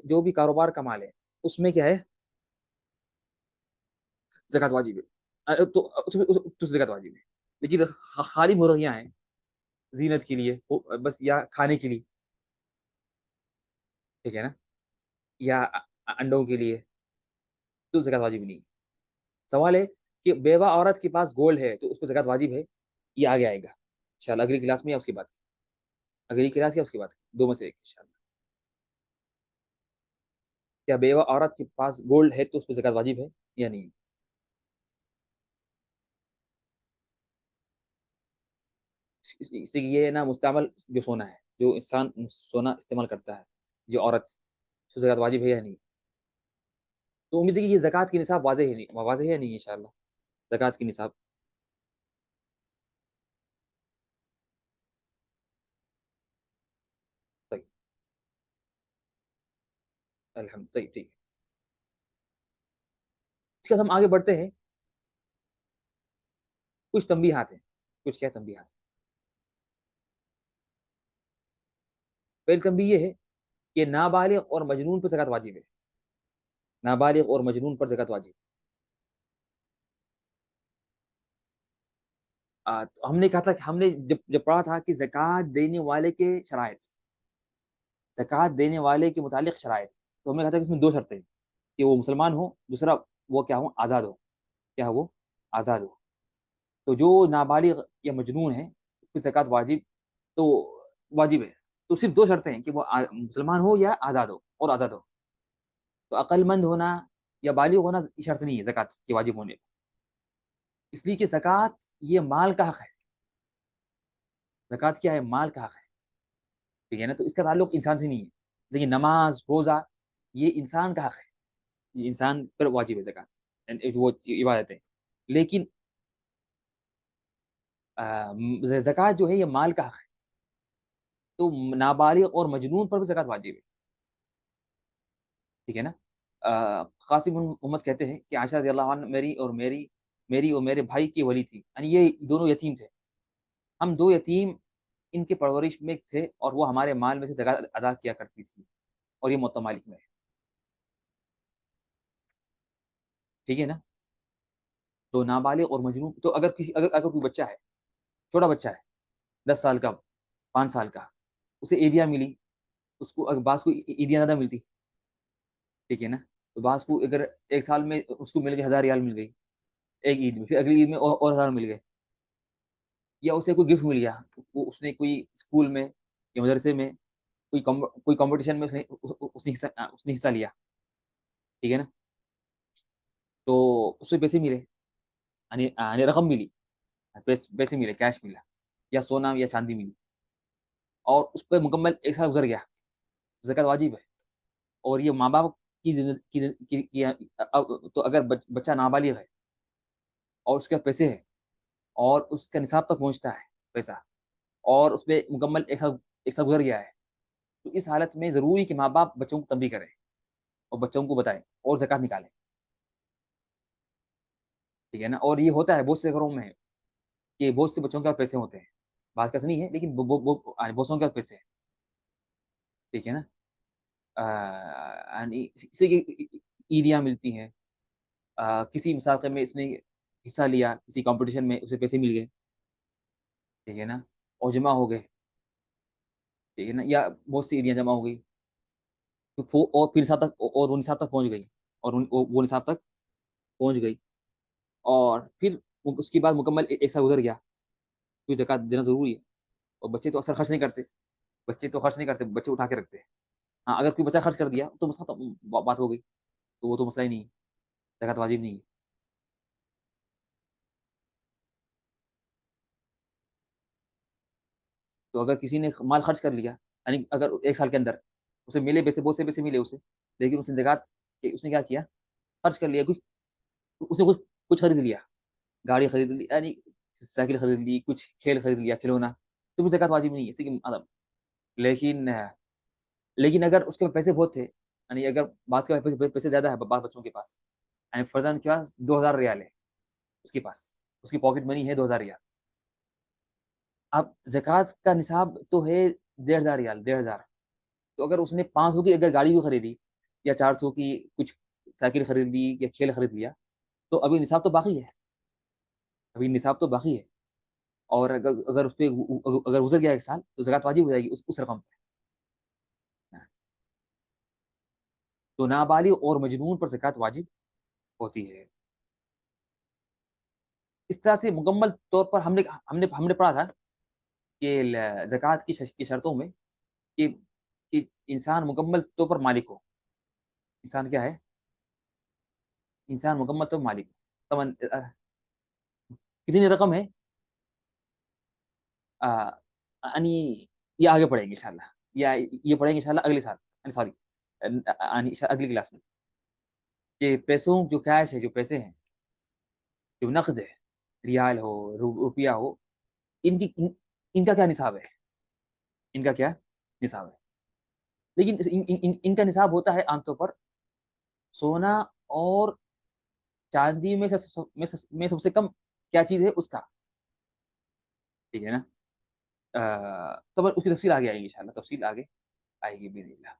A: جو بھی کاروبار کا مال ہے اس میں کیا ہے زکات واجب ہے، تو زکات واجب ہے، لیکن خالی مرغیاں ہیں زینت کے لیے بس، یا کھانے کے لیے، ٹھیک ہے نا، یا انڈوں کے لیے، تو زکات واجب نہیں ہے، سوال ہے کہ بیوہ عورت کے پاس گولڈ ہے تو اس پہ زکات واجب ہے، یہ آگے آئے گا انشاءاللہ اگلی کلاس میں، یا اس کی بات اگلی کلاس یا اس کی بات دو میں سے ایک انشاءاللہ، کیا بیوہ عورت کے پاس گولڈ ہے تو اس پہ زکات واجب ہے یا نہیں، اس لیے یہ نا مستعمل جو سونا ہے، جو انسان سونا استعمال کرتا ہے، جو عورت، اس پہ زکات واجب ہے یا نہیں، تو امید ہے کہ یہ زکات کی نصاب واضح ہے نہیں، واضح ہے یا نہیں انشاءاللہ، زکات کی نصاب طيب، الحمد طيب ٹھیک ہے، اس کے بعد ہم آگے بڑھتے ہیں، کچھ تنبیہات ہیں، کچھ کیا تنبیہات، پہلی تنبیہ یہ ہے کہ نابالغ اور مجنون پر زکات واجب ہے، نابالغ اور مجنون پر زکات واجب، تو ہم نے کہا تھا کہ ہم نے جب پڑھا تھا کہ زکات دینے والے کے شرائط، زکات دینے والے کے متعلق شرائط، تو ہم نے کہا تھا کہ اس میں 2 شرطیں، کہ وہ مسلمان ہو، دوسرا وہ کیا ہو آزاد ہو، کیا ہو وہ آزاد ہو، تو جو نابالغ یا مجنون ہے اس کی زکات واجب، تو واجب ہے، تو صرف 2 شرطیں ہیں کہ وہ مسلمان ہو یا آزاد ہو، اور آزاد ہو، تو عقل مند ہونا یا بالغ ہونا یہ شرط نہیں ہے زکات کے واجب ہونے کا، اس لیے کہ زکات یہ مال کا حق ہے، زکات کیا ہے مال کا حق ہے، ٹھیک ہے نا، تو اس کا تعلق انسان سے نہیں ہے، لیکن نماز روزہ یہ انسان کا حق ہے، یہ انسان پر واجب ہے زکات، وہ عبادت ہے، لیکن زکات جو ہے یہ مال کا حق ہے، تو نابالغ اور مجنون پر بھی زکات واجب ہے، ٹھیک ہے نا، قاسم بن محمد کہتے ہیں کہ عائشہ رضی اللہ عنہ میری اور میرے بھائی کی ولی تھی، یعنی یہ دونوں یتیم تھے، ہم 2 یتیم ان کے پرورش میں تھے، اور وہ ہمارے مال میں سے زکات ادا کیا کرتی تھی، اور یہ موطا مالک میں ہے، ٹھیک ہے نا، تو نابالغ اور مجنون، تو اگر کوئی بچہ ہے، چھوٹا بچہ ہے 10 سال کا، 5 سال کا، اسے عیدیاں ملی، اس کو بعض کو عیدیاں زیادہ ملتی، ٹھیک ہے نا، تو بعض کو اگر ایک سال میں اس کو مل گئی 1000 ریال مل گئی ایک عید میں، پھر اگلی عید میں اور 1000 مل گئے، یا اسے کوئی گفٹ مل گیا، اس نے کوئی اسکول میں یا مدرسے میں کوئی کمپٹیشن میں اس نے حصہ لیا، ٹھیک ہے نا، تو اسے پیسے ملے، یعنی رقم ملی، پیسے ملے، کیش ملا، یا سونا یا چاندی ملی، اور اس پہ مکمل ایک سال گزر گیا، زکوٰۃ واجب ہے۔ اور یہ ماں باپ کی تو اگر بچہ نابالغ ہے اور اس کے پاس پیسے ہے اور اس کا نصاب تک پہنچتا ہے پیسہ، اور اس پہ مکمل ایک سال گزر گیا ہے، تو اس حالت میں ضروری کہ ماں باپ بچوں کو تنبیہ کریں اور بچوں کو بتائیں اور زکوٰۃ نکالیں، ٹھیک ہے نا۔ اور یہ ہوتا ہے بہت سے گھروں میں ہے کہ بہت سے بچوں کے پاس پیسے ہوتے ہیں، بات کیسے نہیں ہے لیکن بہت سے کے پاس پیسے ہیں، ٹھیک ہے نا۔ یعنی اسی کی عیدیاں ملتی ہیں، کسی مسابقے میں اس نے حصہ لیا، کسی کمپٹیشن میں اسے پیسے مل گئے، ٹھیک ہے نا، اور جمع ہو گئے، ٹھیک ہے نا، یا بہت سی عیدیاں جمع ہو گئی، اور پھر نصاب تک، اور وہ نصاب تک پہنچ گئی، اور وہ نصاب تک پہنچ گئی، اور پھر اس کے بعد مکمل ایک سال گزر گیا، تو زکوٰۃ دینا ضروری ہے۔ اور بچے تو اکثر خرچ نہیں کرتے، بچے اٹھا کے رکھتے ہیں، ہاں اگر کوئی بچہ خرچ کر دیا تو مسئلہ بات ہو گئی، تو وہ تو مسئلہ ہی نہیں ہے، زکوٰۃ واجب نہیں ہے۔ تو اگر کسی نے مال خرچ کر لیا، یعنی اگر ایک سال کے اندر اسے ملے پیسے، بہت سے پیسے ملے اسے، لیکن اس نے زکوٰۃ، اس نے کیا کیا، خرچ کر لیا کچھ، اس نے کچھ خرید لیا، گاڑی خرید لی، یعنی سائیکل خرید لی، کچھ کھیل خرید لیا، کھلونا، تو بھی زکوٰۃ واجب نہیں ہے، اسی کے مطلب۔ لیکن لیکن اگر اس کے پیسے بہت تھے، یعنی اگر بعض کے پیسے زیادہ ہے، بعض بچوں کے پاس، یعنی فرزن کے پاس 2,000 ریال ہے، اس کے پاس، اس کی پاکٹ منی ہے 2,000 ریال، اب زکوٰۃ کا نصاب تو ہے 1,500 ریال، 1,500، تو اگر اس نے 500 کی اگر گاڑی بھی خریدی، یا 400 کی کچھ سائیکل خرید لی یا کھیل خرید لیا، تو ابھی نصاب تو باقی ہے، ابھی نصاب تو باقی ہے، اور اگر اس پہ اگر گزر گیا ایک سال تو زکوٰۃ واجب ہو جائے گی اس رقم پہ۔ تو نابالغ اور مجنون پر زکوٰۃ واجب ہوتی ہے۔ اس طرح سے مکمل طور پر ہم نے پڑھا تھا کہ زکوٰۃ کی شرطوں میں کہ کہ انسان مکمل طور پر مالک ہو، انسان کیا ہے، انسان مکمل طور پر مالک ہو، کتنی رقم ہے، یعنی یہ آگے پڑھیں گے انشاءاللہ، یا یہ پڑھیں گے انشاءاللہ اگلے سال، سوری، اگلی کلاس میں، کہ پیسوں جو کیش ہے، جو پیسے ہیں، جو نقد ہے، ریال ہو، روپیہ ہو، ان کا کیا نصاب ہے، ان کا کیا نصاب ہے، لیکن ان کا نصاب ہوتا ہے عام طور پر سونا اور چاندی میں سب سے کم کیا چیز ہے اس کا، ٹھیک ہے نا، تو اس کی تفصیل آگے آئے گی انشاءاللہ، تفصیل آگے آئے گی باذن اللہ۔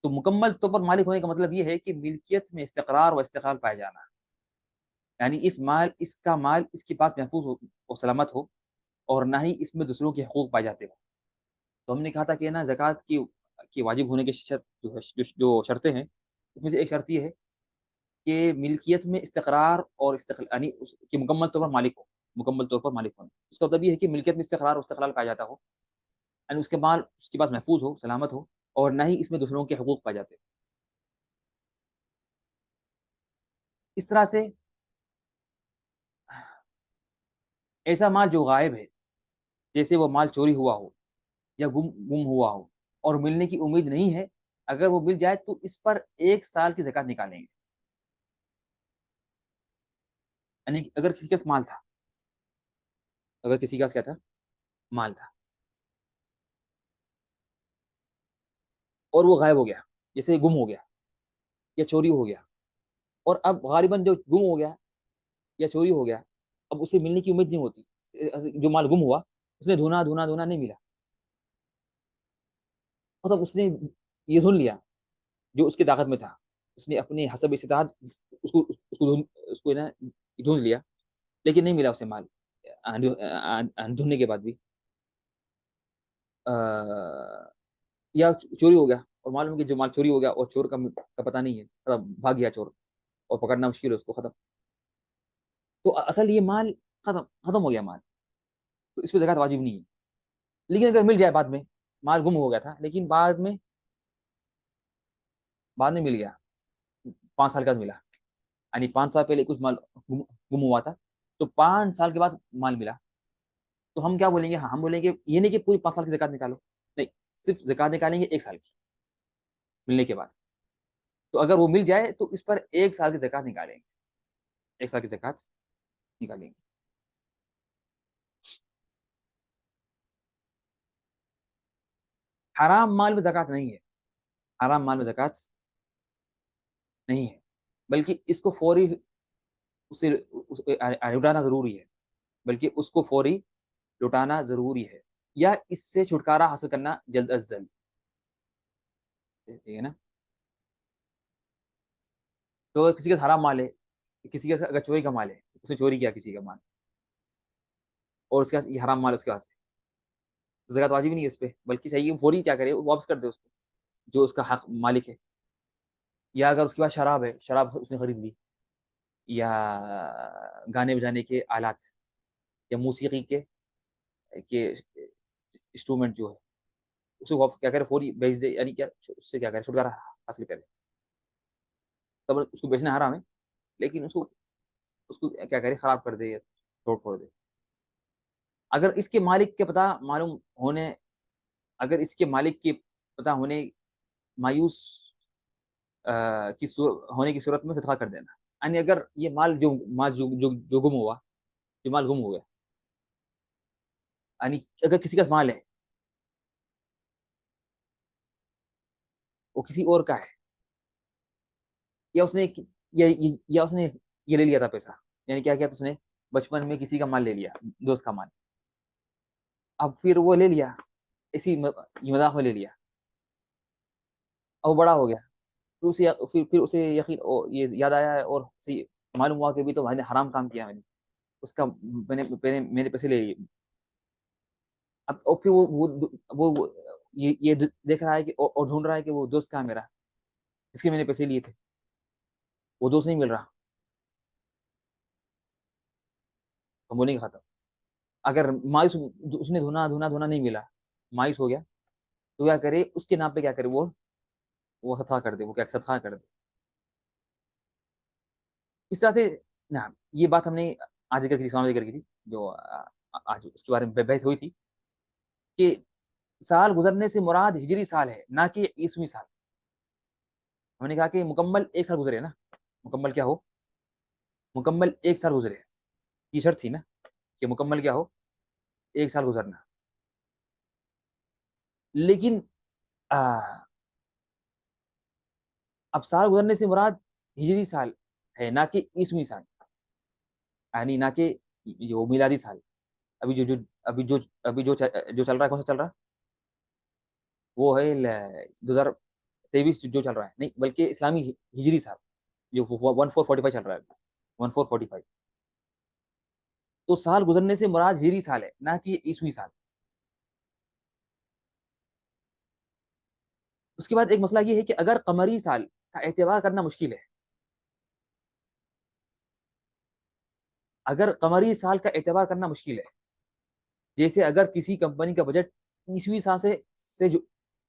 A: تو مکمل طور پر مالک ہونے کا مطلب یہ ہے کہ ملکیت میں استقرار و استقلال پائے جانا، یعنی اس کا مال اس کے پاس محفوظ و سلامت ہو، اور نہ ہی اس میں دوسروں کے حقوق پائے جاتے ہو۔ تو ہم نے کہا تھا کہ نا زکوٰۃ کی واجب ہونے کی شرط جو شرطیں ہیں، اس میں سے ایک شرط یہ ہے کہ ملکیت میں استقرار اور استقلال، یعنی کہ مکمل طور پر مالک ہو، مکمل طور پر مالک ہونا، اس کا مطلب یہ ہے کہ ملکیت میں استقرار اور استقلال پایا جاتا ہو، یعنی اس کے مال اس کے پاس محفوظ ہو، سلامت ہو، اور نہ ہی اس میں دوسروں کے حقوق پائے جاتے ہو۔ اس طرح سے ایسا مال جو غائب ہے، جیسے وہ مال چوری ہوا ہو یا گم ہوا ہو اور ملنے کی امید نہیں ہے، اگر وہ مل جائے تو اس پر 1 سال کی زکوٰۃ نکالیں گے، یعنی اگر کسی کے پاس مال تھا، اگر کسی کے پاس کیا تھا، مال تھا، اور وہ غائب ہو گیا، جیسے گم ہو گیا یا چوری ہو گیا، اور اب غالباً جو گم ہو گیا یا چوری ہو گیا، اب اسے ملنے کی امید نہیں ہوتی، جو مال گم ہوا اس نے ڈھونڈا ڈھونڈا ڈھونڈا نہیں ملا، مطلب اس نے یہ ڈھونڈ لیا جو اس کی طاقت میں تھا، اس نے اپنے حسب استطاعت اس کو نا ڈھونڈ لیا، لیکن نہیں ملا اسے مال، ڈھونڈنے کے بعد بھی، یا چوری ہو گیا، اور معلوم کہ جو مال چوری ہو گیا اور چور کا پتہ نہیں ہے، مطلب بھاگ گیا چور، اور پکڑنا مشکل ہے اس کو، ختم، تو اصل یہ مال ختم ختم ہو گیا مال، تو اس پہ زکوٰۃ واجب نہیں ہے. لیکن اگر مل جائے بعد میں، مال گم ہو گیا تھا لیکن بعد میں مل گیا، 5 سال کے بعد ملا، یعنی 5 سال پہلے کچھ مال گم ہوا تھا، تو 5 سال کے بعد مال ملا، تو ہم کیا بولیں گے؟ ہاں ہم بولیں گے یہ نہیں کہ پوری 5 سال کی زکوٰۃ نکالو، نہیں، صرف زکوٰۃ نکالیں گے 1 سال کی ملنے کے بعد. تو اگر وہ مل جائے تو اس پر 1 سال کی زکوٰۃ نکالیں گے، 1 سال کی زکوٰۃ نکالیں گے. حرام مال میں زکوٰۃ نہیں ہے، حرام مال میں زکوٰۃ نہیں ہے، بلکہ اس کو فوری اسے لٹانا ضروری ہے، بلکہ اس کو فوری لٹانا ضروری ہے، یا اس سے چھٹکارا حاصل کرنا جلد از جلد. ٹھیک ہے نا؟ تو کسی کا حرام مال ہے، کسی کا اگر چوری کا مال ہے، اس نے چوری کیا کسی کا مال، اور اس کے پاس یہ حرام مال اس کے پاس ہے، تو زکوٰۃ واجب نہیں ہے اس پہ، بلکہ صحیح ہے فوری کیا کرے، وہ واپس کر دے اس کو جو اس کا حق مالک ہے. یا اگر اس کے پاس شراب ہے، شراب اس نے خرید لی، یا گانے بجانے کے آلات، یا موسیقی کے انسٹرومنٹ جو ہے، اس کو کیا کرے فوری بیچ دے، یعنی کیا اس سے کیا کرے چھٹکارا حاصل کرے. تب اس کو بیچنا حرام ہے، لیکن اس کو کیا کرے خراب کر دے یا توڑ دے. اگر اس کے مالک کے پتہ معلوم ہونے اگر اس کے مالک کے پتہ ہونے مایوس ہونے کی صورت میں صدقہ کر دینا. یعنی اگر یہ مال جو گم ہوا، جو مال گم ہو گیا، یعنی اگر کسی کا مال ہے، وہ کسی اور کا ہے، یا اس نے یا اس نے یہ لے لیا تھا پیسہ، یعنی کیا کیا اس نے بچپن میں کسی کا مال لے لیا، دوست کا مال، اب پھر وہ لے لیا، اسی مذاق میں لے لیا، اب وہ بڑا ہو گیا، پھر اسے یقین یہ یاد آیا ہے، اور اسے معلوم ہوا کہ بھی تو بھائی نے حرام کام کیا، میں نے اس کا میں نے پیسے لے لیے. اب اور پھر وہ یہ دیکھ رہا ہے کہ اور ڈھونڈ رہا ہے کہ وہ دوست کہاں میرا، جس کے میں نے پیسے لیے تھے، وہ دوست نہیں مل رہا، ہم وہ نہیں کھاتا. اگر مایوس اس نے دھونا دھونا دھونا نہیں ملا، مایوس ہو گیا، تو کیا کرے اس کے نام پہ کیا کرے، وہ صدقہ کر دے، وہ کیا صدقہ کر دے. اس طرح سے نا، یہ بات ہم نے آج ذکر کی، اسلام ذکر کی تھی، جو آج اس کے بارے میں بحث ہوئی تھی کہ سال گزرنے سے مراد ہجری سال ہے، نہ کہ عیسوی سال. ہم نے کہا کہ مکمل 1 سال گزرے نا، مکمل کیا ہو، مکمل 1 سال گزرے، یہ شرط تھی نا کہ مکمل کیا ہو، 1 سال گزرنا. لیکن اب سال گزرنے سے مراد ہجری سال ہے، نہ کہ عیسوی سال، یعنی نہ کہ جو میلادی سال. ابھی جو جو ابھی جو ابھی جو چل رہا ہے، کون سا چل رہا ہے؟ وہ ہے 2023 جو چل رہا ہے، نہیں بلکہ اسلامی ہجری سال جو 1445 چل رہا ہے، 1445. تو سال گزرنے سے مراد ہجری سال ہے، نہ کہ عیسوی سال. اس کے بعد ایک مسئلہ یہ ہے کہ اگر قمری سال کا اعتبار کرنا مشکل ہے، اگر قمری سال کا اعتبار کرنا مشکل ہے، جیسے اگر کسی کمپنی کا بجٹ عیسوی سال سے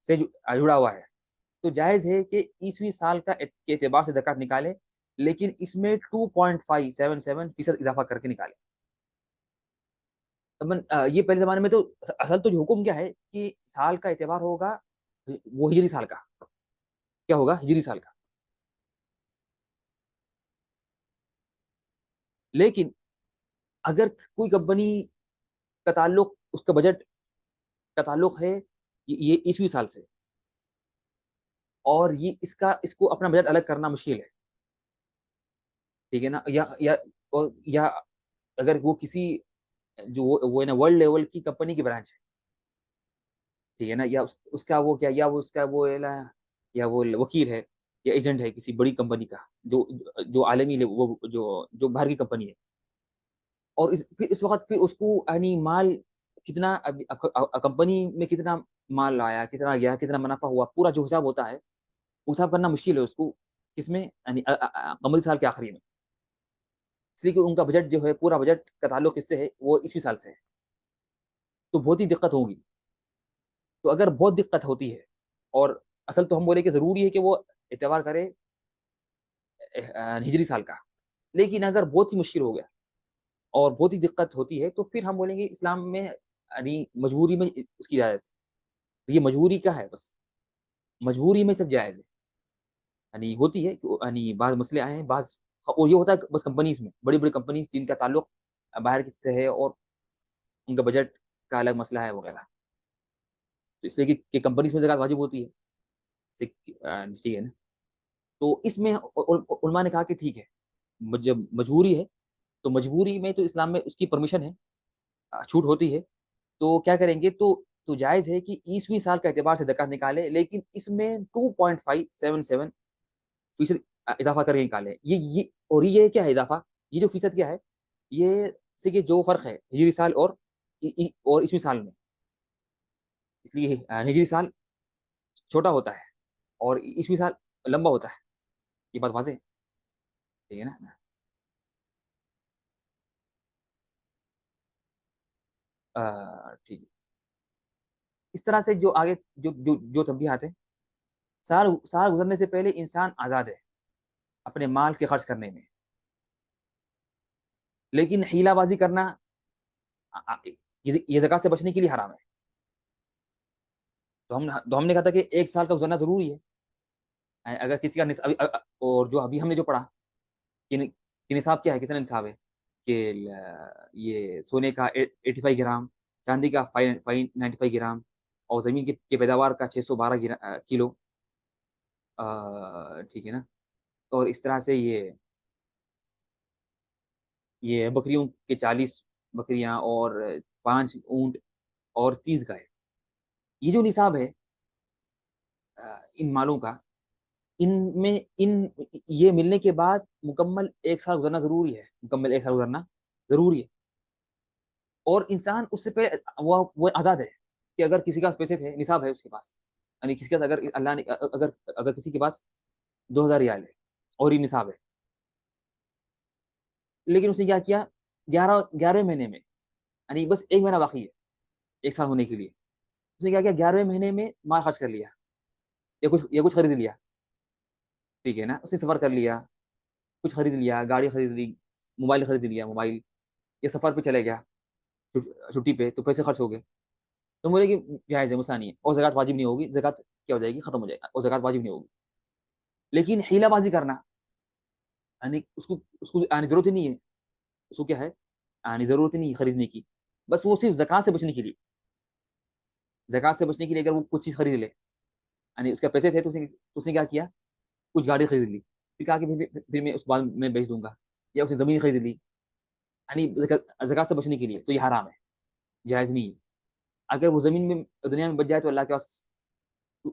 A: جڑا ہوا ہے، تو جائز ہے کہ عیسوی سال کے اعتبار سے زکوٰۃ نکالے، لیکن اس میں 2.577% اضافہ کر کے نکالے. یہ پہلے زمانے میں تو اصل تو جو حکم کیا ہے کہ سال کا اعتبار ہوگا وہ ہجری سال کا، کیا ہوگا ہجری سال کا. لیکن اگر کوئی کمپنی کا تعلق، اس کا بجٹ کا تعلق ہے یہ عیسوی سال سے، اور یہ اس کو اپنا بجٹ الگ کرنا مشکل ہے، ٹھیک ہے نا، یا اگر وہ کسی جو وہ ہے نا ورلڈ لیول کی کمپنی کی برانچ ہے، ٹھیک ہے نا، یا اس کا وہ کیا، یا وہ اس کا وہ ہے نا، یا وہ وکیل ہے یا ایجنٹ ہے کسی بڑی کمپنی کا، جو جو عالمی وہ جو باہر کی کمپنی ہے، اور پھر اس وقت پھر اس کو یعنی مال کتنا کمپنی میں کتنا مال آیا، کتنا گیا، کتنا منافع ہوا، پورا جو حساب ہوتا ہے وہ حساب کرنا مشکل ہے اس کو، کس میں، یعنی قمری سال کے آخری میں. اس لیے کہ ان کا بجٹ جو ہے، پورا بجٹ کا تعلق کس سے ہے؟ وہ 21 سال سے ہے، تو بہت ہی دقت ہوگی۔ تو اگر بہت دقت ہوتی ہے، اور اصل تو ہم بولے کہ ضروری ہے کہ وہ اعتبار کرے ہجری سال کا، لیکن اگر بہت ہی مشکل ہو گیا اور بہت ہی دقت ہوتی ہے، تو پھر ہم بولیں گے اسلام میں یعنی مجبوری میں اس کی جائز ہے۔ یہ مجبوری کا ہے، بس مجبوری میں سب جائز ہے۔ یعنی ہوتی ہے کہ یعنی بعض مسئلے آئے ہیں، بعض اور یہ ہوتا ہے بس کمپنیز میں، بڑی بڑی کمپنیز جن کا تعلق باہر کی سے ہے، اور ان کا بجٹ کا الگ مسئلہ ہے وغیرہ، تو اس لیے کہ کمپنیز میں زکات واجب ہوتی ہے، ٹھیک ہے نا؟ تو اس میں علماء نے کہا کہ ٹھیک ہے، جب مجبوری ہے تو مجبوری میں تو اسلام میں اس کی پرمیشن ہے، چھوٹ ہوتی ہے۔ تو کیا کریں گے؟ تو جائز ہے کہ 21 سال کا اعتبار سے زکات نکالے، لیکن اس میں 2.577% اضافہ کر کے نکالے۔ اور یہ کیا ہے اضافہ؟ یہ جو فیصد کیا ہے؟ یہ سے کہ جو فرق ہے ہجری سال اور عیسوی سال میں، اس لیے ہجری سال چھوٹا ہوتا ہے اور عیسوی سال لمبا ہوتا ہے۔ یہ بات واضح ہے، ٹھیک ہے نا؟ ٹھیک ہے۔ اس طرح سے جو آگے جو تنبیہات ہیں، سال سال گزرنے سے پہلے انسان آزاد ہے اپنے مال کے خرچ کرنے میں، لیکن حیلہ بازی کرنا یہ زکات سے بچنے کے لیے حرام ہے۔ تو ہم نے کہا تھا کہ 1 سال کا گزرنا ضروری ہے۔ اگر کسی کا اور جو ابھی ہم نے جو پڑھا کہ نصاب کیا ہے، کتنا نصاب ہے؟ کہ یہ سونے کا 85 گرام، چاندی کا 595 گرام، اور زمین کی پیداوار کا 612 کلو، ٹھیک ہے نا؟ اور اس طرح سے یہ بکریوں کے 40 بکریاں، اور 5 اونٹ، اور 30 گائے، یہ جو نصاب ہے ان مالوں کا، ان میں یہ ملنے کے بعد مکمل 1 سال گزرنا ضروری ہے، مکمل 1 سال گزرنا ضروری ہے۔ اور انسان اس سے پہلے وہ آزاد ہے کہ اگر کسی کا پیسے تھے، نصاب ہے اس کے پاس، یعنی کسی کا اگر اللہ نے اگر کسی کے پاس 2000 ریال ہے اور یہ نصاب ہے، لیکن اس نے کیا کیا؟ 11ویں مہینے میں، یعنی بس 1 مہینہ باقی ہے 1 سال ہونے کے لیے، اس نے کیا کیا؟ 11ویں مہینے میں مال خرچ کر لیا، یا کچھ خرید لیا، ٹھیک ہے نا؟ اس نے سفر کر لیا، کچھ خرید لیا، گاڑی خرید لی، موبائل خرید لیا، موبائل، یا سفر پہ چلے گیا چھٹی پہ، تو پیسے خرچ ہو گئے، تو بولے کہ جائز ہے، مسئلہ نہیں ہے، اور زکات واجب نہیں ہوگی، زکات کیا ہو جائے گی؟ ختم ہو جائے گا، اور زکات واجب نہیں ہوگی۔ لیکن حیلہ بازی کرنا، یعنی اس کو یعنی ضرورت ہی نہیں ہے، اس کو کیا ہے یعنی ضرورت ہی نہیں ہے خریدنے کی، بس وہ صرف زکات سے بچنے کے لیے، زکات سے بچنے کے لیے اگر وہ کچھ چیز خرید لے، یعنی اس کے پیسے تھے تو اس نے کیا کیا؟ کچھ گاڑی خرید لی، پھر کہا کہ پھر میں اس بعد میں بیچ دوں گا، یا اس نے زمین خرید لی، یعنی زکات سے بچنے کے لیے، تو یہ حرام ہے، جائز نہیں ہے۔ اگر وہ زمین میں دنیا میں بچ جائے تو اللہ کے پاس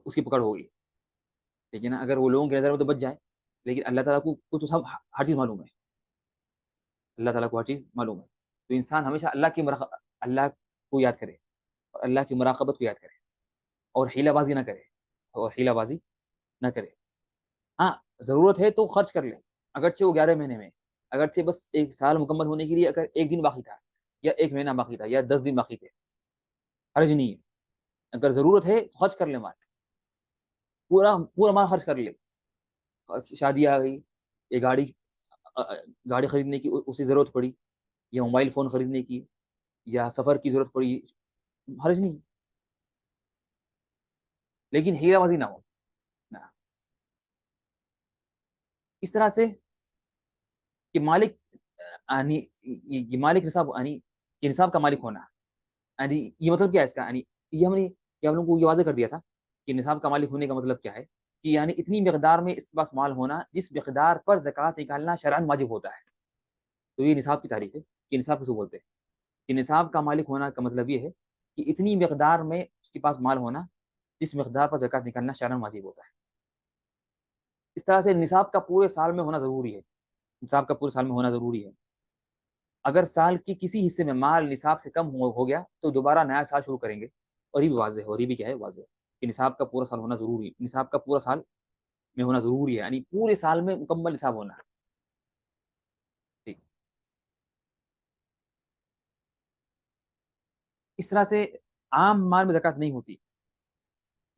A: اس کی پکڑ ہوگی، ٹھیک ہے نا؟ اگر وہ لوگوں کی نظر میں تو بچ جائے، لیکن اللہ تعالیٰ کو تو سب ہر چیز معلوم ہے، اللہ تعالیٰ کو ہر چیز معلوم ہے۔ تو انسان ہمیشہ اللہ کو یاد کرے، اور اللہ کی مراقبت کو یاد کرے، اور حیلہ بازی نہ کرے، اور حیلہ بازی نہ کرے۔ ہاں، ضرورت ہے تو خرچ کر لے، اگرچہ وہ 11 مہینے میں، اگرچہ بس 1 سال مکمل ہونے کے لیے اگر 1 دن باقی تھا، یا 1 مہینہ باقی تھا، یا 10 دن باقی تھے، حرج نہیں ہے۔ اگر ضرورت ہے تو خرچ کر لے مال، پورا پورا مال خرچ کر لے، شادی آ گئی، یہ گاڑی خریدنے کی اسے ضرورت پڑی، یا موبائل فون خریدنے کی، یا سفر کی ضرورت پڑی، حرج نہیں، لیکن ہیرا بازی نہ ہو نہ۔ اس طرح سے کہ مالک یعنی یہ مالک نصاب، یعنی کہ نصاب کا مالک ہونا، یعنی یہ مطلب کیا ہے اس کا؟ یعنی یہ ہم نے کیا ہم لوگوں کو یہ واضح کر دیا تھا کہ نصاب کا مالک ہونے کا مطلب کیا ہے، کہ یعنی اتنی مقدار میں اس کے پاس مال ہونا جس مقدار پر زکوٰۃ نکالنا شرعاً واجب ہوتا ہے، تو یہ نصاب کی تعریف ہے کہ نصاب کسے بولتے ہیں؟ کہ نصاب کا مالک ہونا کا مطلب یہ ہے کہ اتنی مقدار میں اس کے پاس مال ہونا جس مقدار پر زکوٰۃ نکالنا شرعاً واجب ہوتا ہے۔ اس طرح سے نصاب کا پورے سال میں ہونا ضروری ہے، نصاب کا پورے سال میں ہونا ضروری ہے۔ اگر سال کی کسی حصے میں مال نصاب سے کم ہو گیا تو دوبارہ نیا سال شروع کریں گے، اور یہ بھی واضح ہے، اور یہ بھی کیا ہے؟ واضح ہے کہ نصاب کا پورا سال ہونا ضروری ہے، نصاب کا پورا سال میں ہونا ضروری ہے، یعنی پورے سال میں مکمل نصاب ہونا ہے، ٹھیک۔ اس طرح سے عام مال میں زکوٰۃ نہیں ہوتی.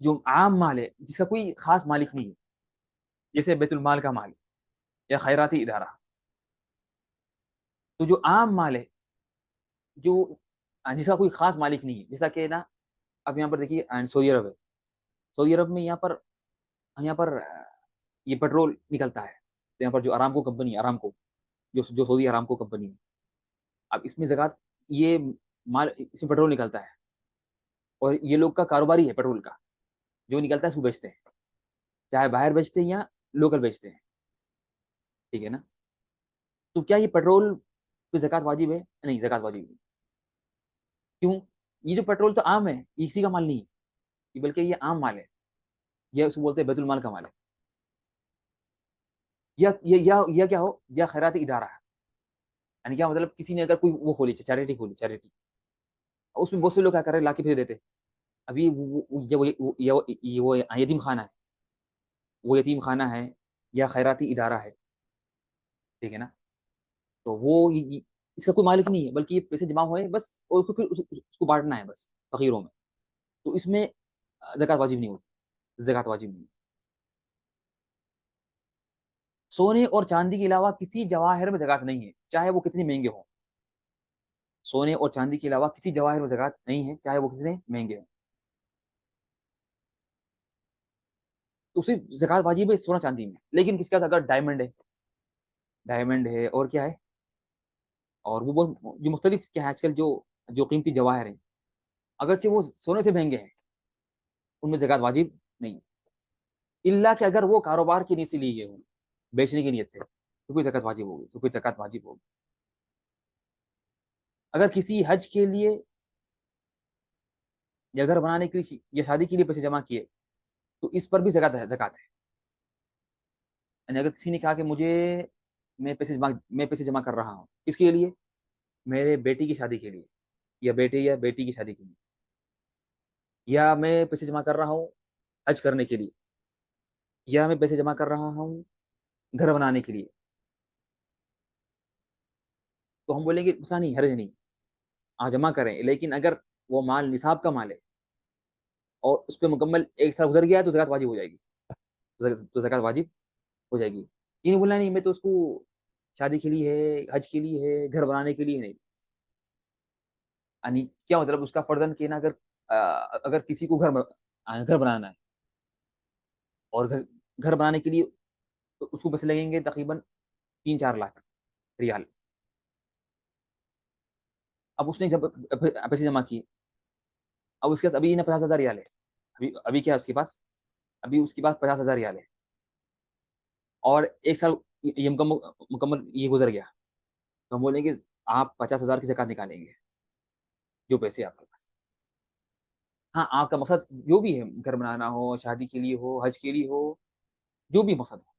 A: جو عام مال ہے جس کا کوئی خاص مالک نہیں ہے، جیسے بیت المال کا مال یا خیراتی ادارہ، تو جو عام مال ہے جو جس کا کوئی خاص مالک نہیں ہے، جیسا کہ نا اب یہاں پر دیکھیے سعودی عرب ہے. سعودی عرب میں یہاں پر یہ پیٹرول نکلتا ہے. تو یہاں پر جو ارامکو کمپنی ہے، ارامکو جو سعودی ارامکو کمپنی ہے، اب اس میں زکوٰۃ، یہ مال اس میں پیٹرول نکلتا ہے، اور یہ لوگ کا کاروباری ہے پیٹرول کا، جو نکلتا ہے اس کو بیچتے ہیں، چاہے باہر بیچتے ہیں یا لوکل بیچتے ہیں. ٹھیک ہے نا. تو کیا یہ پیٹرول پہ زکوٰۃ واجب ہے؟ نہیں، زکوٰۃ واجب نہیں. کیوں؟ یہ جو پیٹرول تو عام ہے، یہ کسی کا مال نہیں ہے، بلکہ یہ عام مال ہے، یہ اس کو بولتے ہیں بیت المال کا مال ہے. یا کیا ہو، یا خیراتی ادارہ ہے. یعنی کیا مطلب، کسی نے اگر کوئی وہ کھولی، چیریٹی کھولی، چیریٹی، اس میں بہت سے لوگ کیا کر رہے ہیں، لا کے پھر دیتے. ابھی وہ یتیم خانہ ہے، وہ یتیم خانہ ہے یا خیراتی ادارہ ہے. ٹھیک ہے نا. تو وہ اس کا کوئی مالک نہیں ہے، بلکہ یہ پیسے جمع ہوئے بس، اور پھر اس کو بانٹنا ہے بس فقیروں میں. تو اس میں زکوٰۃ واجب نہیں ہوتی، زکوٰۃ واجب نہیں. سونے اور چاندی کے علاوہ کسی جواہر میں زکوٰۃ نہیں ہے، چاہے وہ کتنے مہنگے ہوں. سونے اور چاندی کے علاوہ کسی جواہر میں زکوٰۃ نہیں ہے، چاہے وہ کتنے مہنگے ہوں. تو صرف زکوٰۃ واجب ہے سونا چاندی میں. لیکن کس کے پاس اگر ڈائمنڈ ہے، ڈائمنڈ ہے اور کیا ہے، اور وہ جو مختلف کیا ہے آج کل جو قیمتی جواہر ہیں، اگرچہ وہ سونے سے مہنگے ہیں، ان میں زکوٰۃ واجب نہیں. الا کہ اگر وہ کاروبار کی نیت سے لی گئے ہوں، بیچنے کی نیت سے، تو کوئی زکوٰۃ واجب ہوگی، تو کوئی زکوٰۃ واجب ہوگی. اگر کسی حج کے لیے یا گھر بنانے کے لیے یا شادی کے لیے پیسے جمع کیے، تو اس پر بھی زکوٰۃ ہے. یعنی اگر کسی نے کہا کہ میں پیسے جمع کر رہا ہوں، کس کے لیے؟ میرے بیٹی کی شادی کے لیے، یا بیٹے یا بیٹی کی شادی کے لیے، یا میں پیسے جمع کر رہا ہوں حج کرنے کے لیے، یا میں پیسے جمع کر رہا ہوں گھر بنانے کے لیے، تو ہم بولیں گے مسئلہ نہیں، حرج نہیں، آپ جمع کریں. لیکن اگر وہ مال نصاب کا مال ہے اور اس پہ مکمل ایک سال گزر گیا ہے، تو زکوٰۃ واجب ہو جائے گی. تو زکوٰۃ واجب ہو جائے گی. یہ نہیں بولنا نہیں میں تو اس کو شادی کے لیے ہے، حج کے لیے ہے، گھر بنانے کے لیے نہیں. یعنی کیا مطلب، اس کا فردن کہنا، اگر کسی کو گھر بنانا ہے، اور گھر بنانے کے لیے تو اس کو پیسے لگیں گے تقریباً 3-4 لاکھ ریال. اب اس نے جب پیسے جمع کیے، اب اس کے پاس ابھی 50,000 ریال ہے. ابھی کیا ہے اس کے پاس؟ ابھی اس کے پاس 50,000 ریال ہے، اور ایک سال یہ مکمل یہ گزر گیا. تو ہم بولیں گے آپ 50,000 کی زکوٰۃ نکالیں گے، جو پیسے آپ کے پاس. ہاں، آپ کا مقصد جو بھی ہے، گھر بنانا ہو، شادی کے لیے ہو، حج کے لیے ہو، جو بھی مقصد ہو.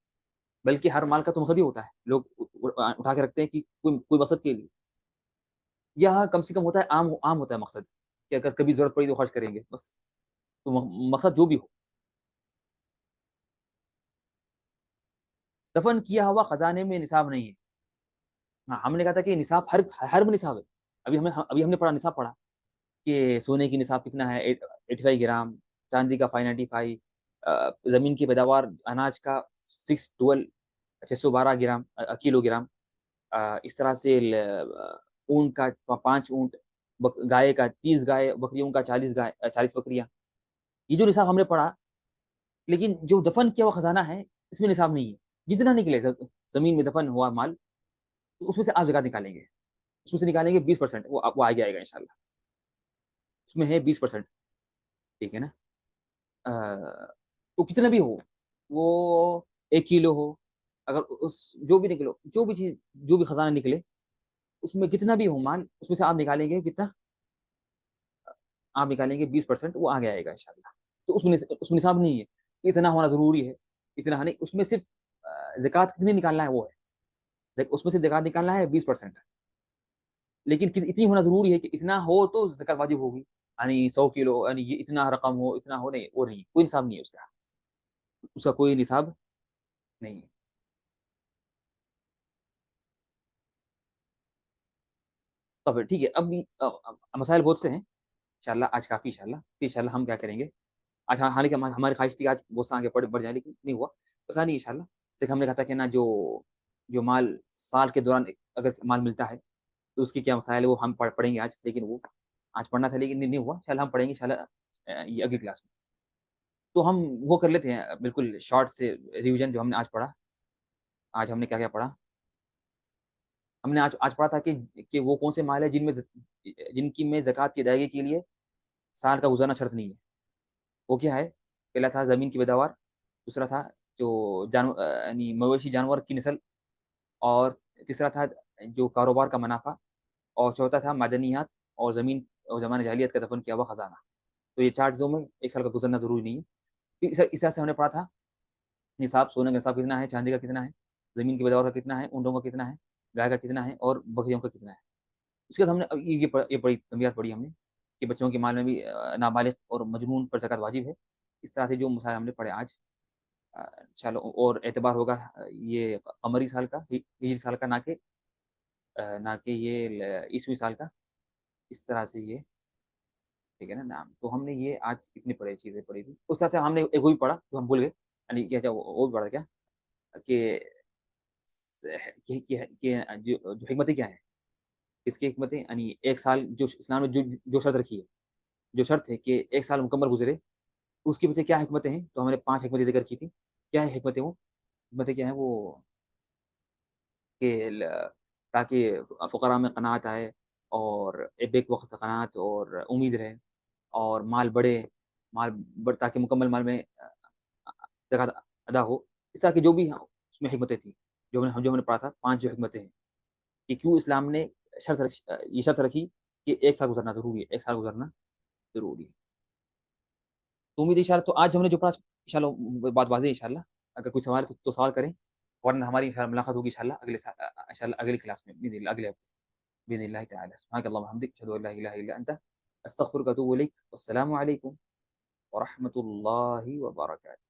A: بلکہ ہر مال کا تو مقصد ہی ہوتا ہے، لوگ اٹھا کے رکھتے ہیں کہ کوئی مقصد کے لیے. یا کم سے کم ہوتا ہے، عام عام ہوتا ہے مقصد، کہ اگر کبھی ضرورت پڑی تو خرچ کریں گے بس. تو مقصد جو بھی ہو. دفن کیا ہوا خزانے میں نصاب نہیں ہے. ہاں، ہم نے کہا تھا کہ نصاب ہر میں نصاب ہے. ابھی ہم نے پڑھا، نصاب پڑھا کہ سونے کی نصاب کتنا ہے، 85 گرام، چاندی کا 595، زمین کی پیداوار اناج کا 612 کلو گرام، اس طرح سے اونٹ کا 5 اونٹ، گائے کا 30 گائے، بکریوں کا 40 گائے، 40 بکریاں. یہ جو نصاب ہم نے پڑھا. لیکن جو دفن کیا ہوا خزانہ ہے، اس میں نصاب نہیں ہے. جتنا نکلے زمین میں دفن ہوا مال، اس میں سے آپ زکوٰۃ نکالیں گے. اس میں سے نکالیں گے 20%، وہ آگے آئے گا انشاءاللہ. اس میں ہے 20%. ٹھیک ہے نا. تو کتنا بھی ہو، وہ 1 کلو ہو، اگر جو بھی نکلو، جو بھی چیز، جو بھی خزانہ نکلے، اس میں کتنا بھی ہو مال، اس میں سے آپ نکالیں گے کتنا؟ آپ نکالیں گے 20%، وہ آگے آئے گا انشاءاللہ. تو اس میں نصاب نہیں ہے کہ اتنا ہونا ضروری ہے، اتنا نہیں. اس میں صرف زکوٰۃ کتنی نکالنا ہے وہ ہے، اس میں سے زکوٰۃ نکالنا ہے 20%. لیکن اتنی ہونا ضروری ہے کہ اتنا ہو تو زکوٰۃ واجب ہوگی. یعنی 100 کلو، یعنی یہ اتنا رقم ہو، اتنا ہو، نہیں، وہ نہیں، کوئی نصاب نہیں ہے اس کا. اس کا کوئی نصاب نہیں ہے. تو پھر ٹھیک ہے. اب مسائل بہت سے ہیں. انشاءاللہ آج کافی انشاءاللہ. پھر انشاءاللہ ہم کیا کریں گے آج. ہاں حالانکہ ہماری خواہش تھی کہ آج وہ آگے بڑھ جائے لیکن نہیں ہوا. پتا نہیں انشاءاللہ. جیسے ہم نے کہا تھا کہ نا جو مال سال کے دوران اگر مال ملتا ہے تو اس کی کیا مسائل ہے وہ ہم پڑھیں گے آج. لیکن وہ آج پڑھنا تھا لیکن نہیں ہوا. انشاءاللہ ہم پڑھیں گے انشاءاللہ یہ اگلی کلاس میں. تو ہم وہ کر لیتے ہیں بالکل شارٹ سے ریویژن جو ہم نے آج پڑھا. آج ہم نے کیا کیا پڑھا. ہم نے آج پڑھا تھا کہ وہ کون سے مال ہے جن کی میں زکوٰۃ کی ادائیگی کے لیے سال کا گزارنا شرط نہیں ہے. وہ کیا ہے. پہلا تھا زمین کی پیداوار. دوسرا تھا جو جانور یعنی مویشی جانور کی نسل. اور تیسرا تھا جو کاروبار کا منافع. اور چوتھا تھا معدنیات اور زمین اور زمانۂ جاہلیت کا دفن کیا ہوا خزانہ. تو یہ 4 چیزوں میں ایک سال کا گزرنا ضروری نہیں ہے. پھر اس طرح سے ہم نے پڑھا تھا نصاب. سونے کا نصاب کتنا ہے, چاندی کا کتنا ہے, زمین کی پیداوار کا کتنا ہے, اونٹوں کا کتنا ہے, گائے کا کتنا ہے اور بکریوں کا کتنا ہے. اس کے بعد ہم نے یہ بڑی تنبیہات پڑھی ہم نے کہ بچوں کے مال میں بھی نابالغ اور مجنون پر زکوٰۃ واجب ہے. اس طرح سے جو مسائل ہم نے پڑھے آج چلو. اور اعتبار ہوگا یہ قمری سال کا, ہجری سال کا, نہ کہ یہ عیسوی سال کا. اس طرح سے یہ ٹھیک ہے نا نام. تو ہم نے یہ آج کتنی پڑھی چیزیں پڑھی تھی. اس طرح سے ہم نے ایک وہ بھی پڑھا جو ہم بھول گئے. یعنی کیا وہ بھی پڑھا کیا کہ جو حکمتیں کیا ہیں. اس کی حکمتیں یعنی ایک سال جو اسلام نے جو شرط رکھی ہے, جو شرط ہے کہ ایک سال مکمل گزرے, اس کے پیچھے کیا حکمتیں ہیں. تو ہم نے 5 حکمتیں ذکر کی تھی. کیا ہے حکمتیں وہ حکمتیں کیا ہیں وہ کہ تاکہ فقراء میں قناعت آئے اور ایک وقت قناعت اور امید رہے اور مال تاکہ مکمل مال میں زکوٰۃ ادا ہو. اس طرح کی جو بھی اس میں حکمتیں تھیں جو ہم نے پڑھا تھا. 5 جو حکمتیں ہیں کہ کیوں اسلام نے یہ شرط رکھی کہ ایک سال گزرنا ضروری ہے. ایک سال گزرنا ضروری ہے. تو امید انشاءاللہ. تو آج ہم نے جو پڑھا انشاءاللہ بات واضح ہے انشاءاللہ. اگر کوئی سوال ہے تو سوال کریں ورنہ ہماری ملاقات ہوگی انشاءاللہ انشاءاللہ اگلی کلاس میں باذن اللہ اگلے باذن اللہ تعالی. سبحانك اللهم وبحمدك اشهد ان لا اله الا انت استغفرك واتوب اليك. والسلام عليكم ورحمة الله وبركاته.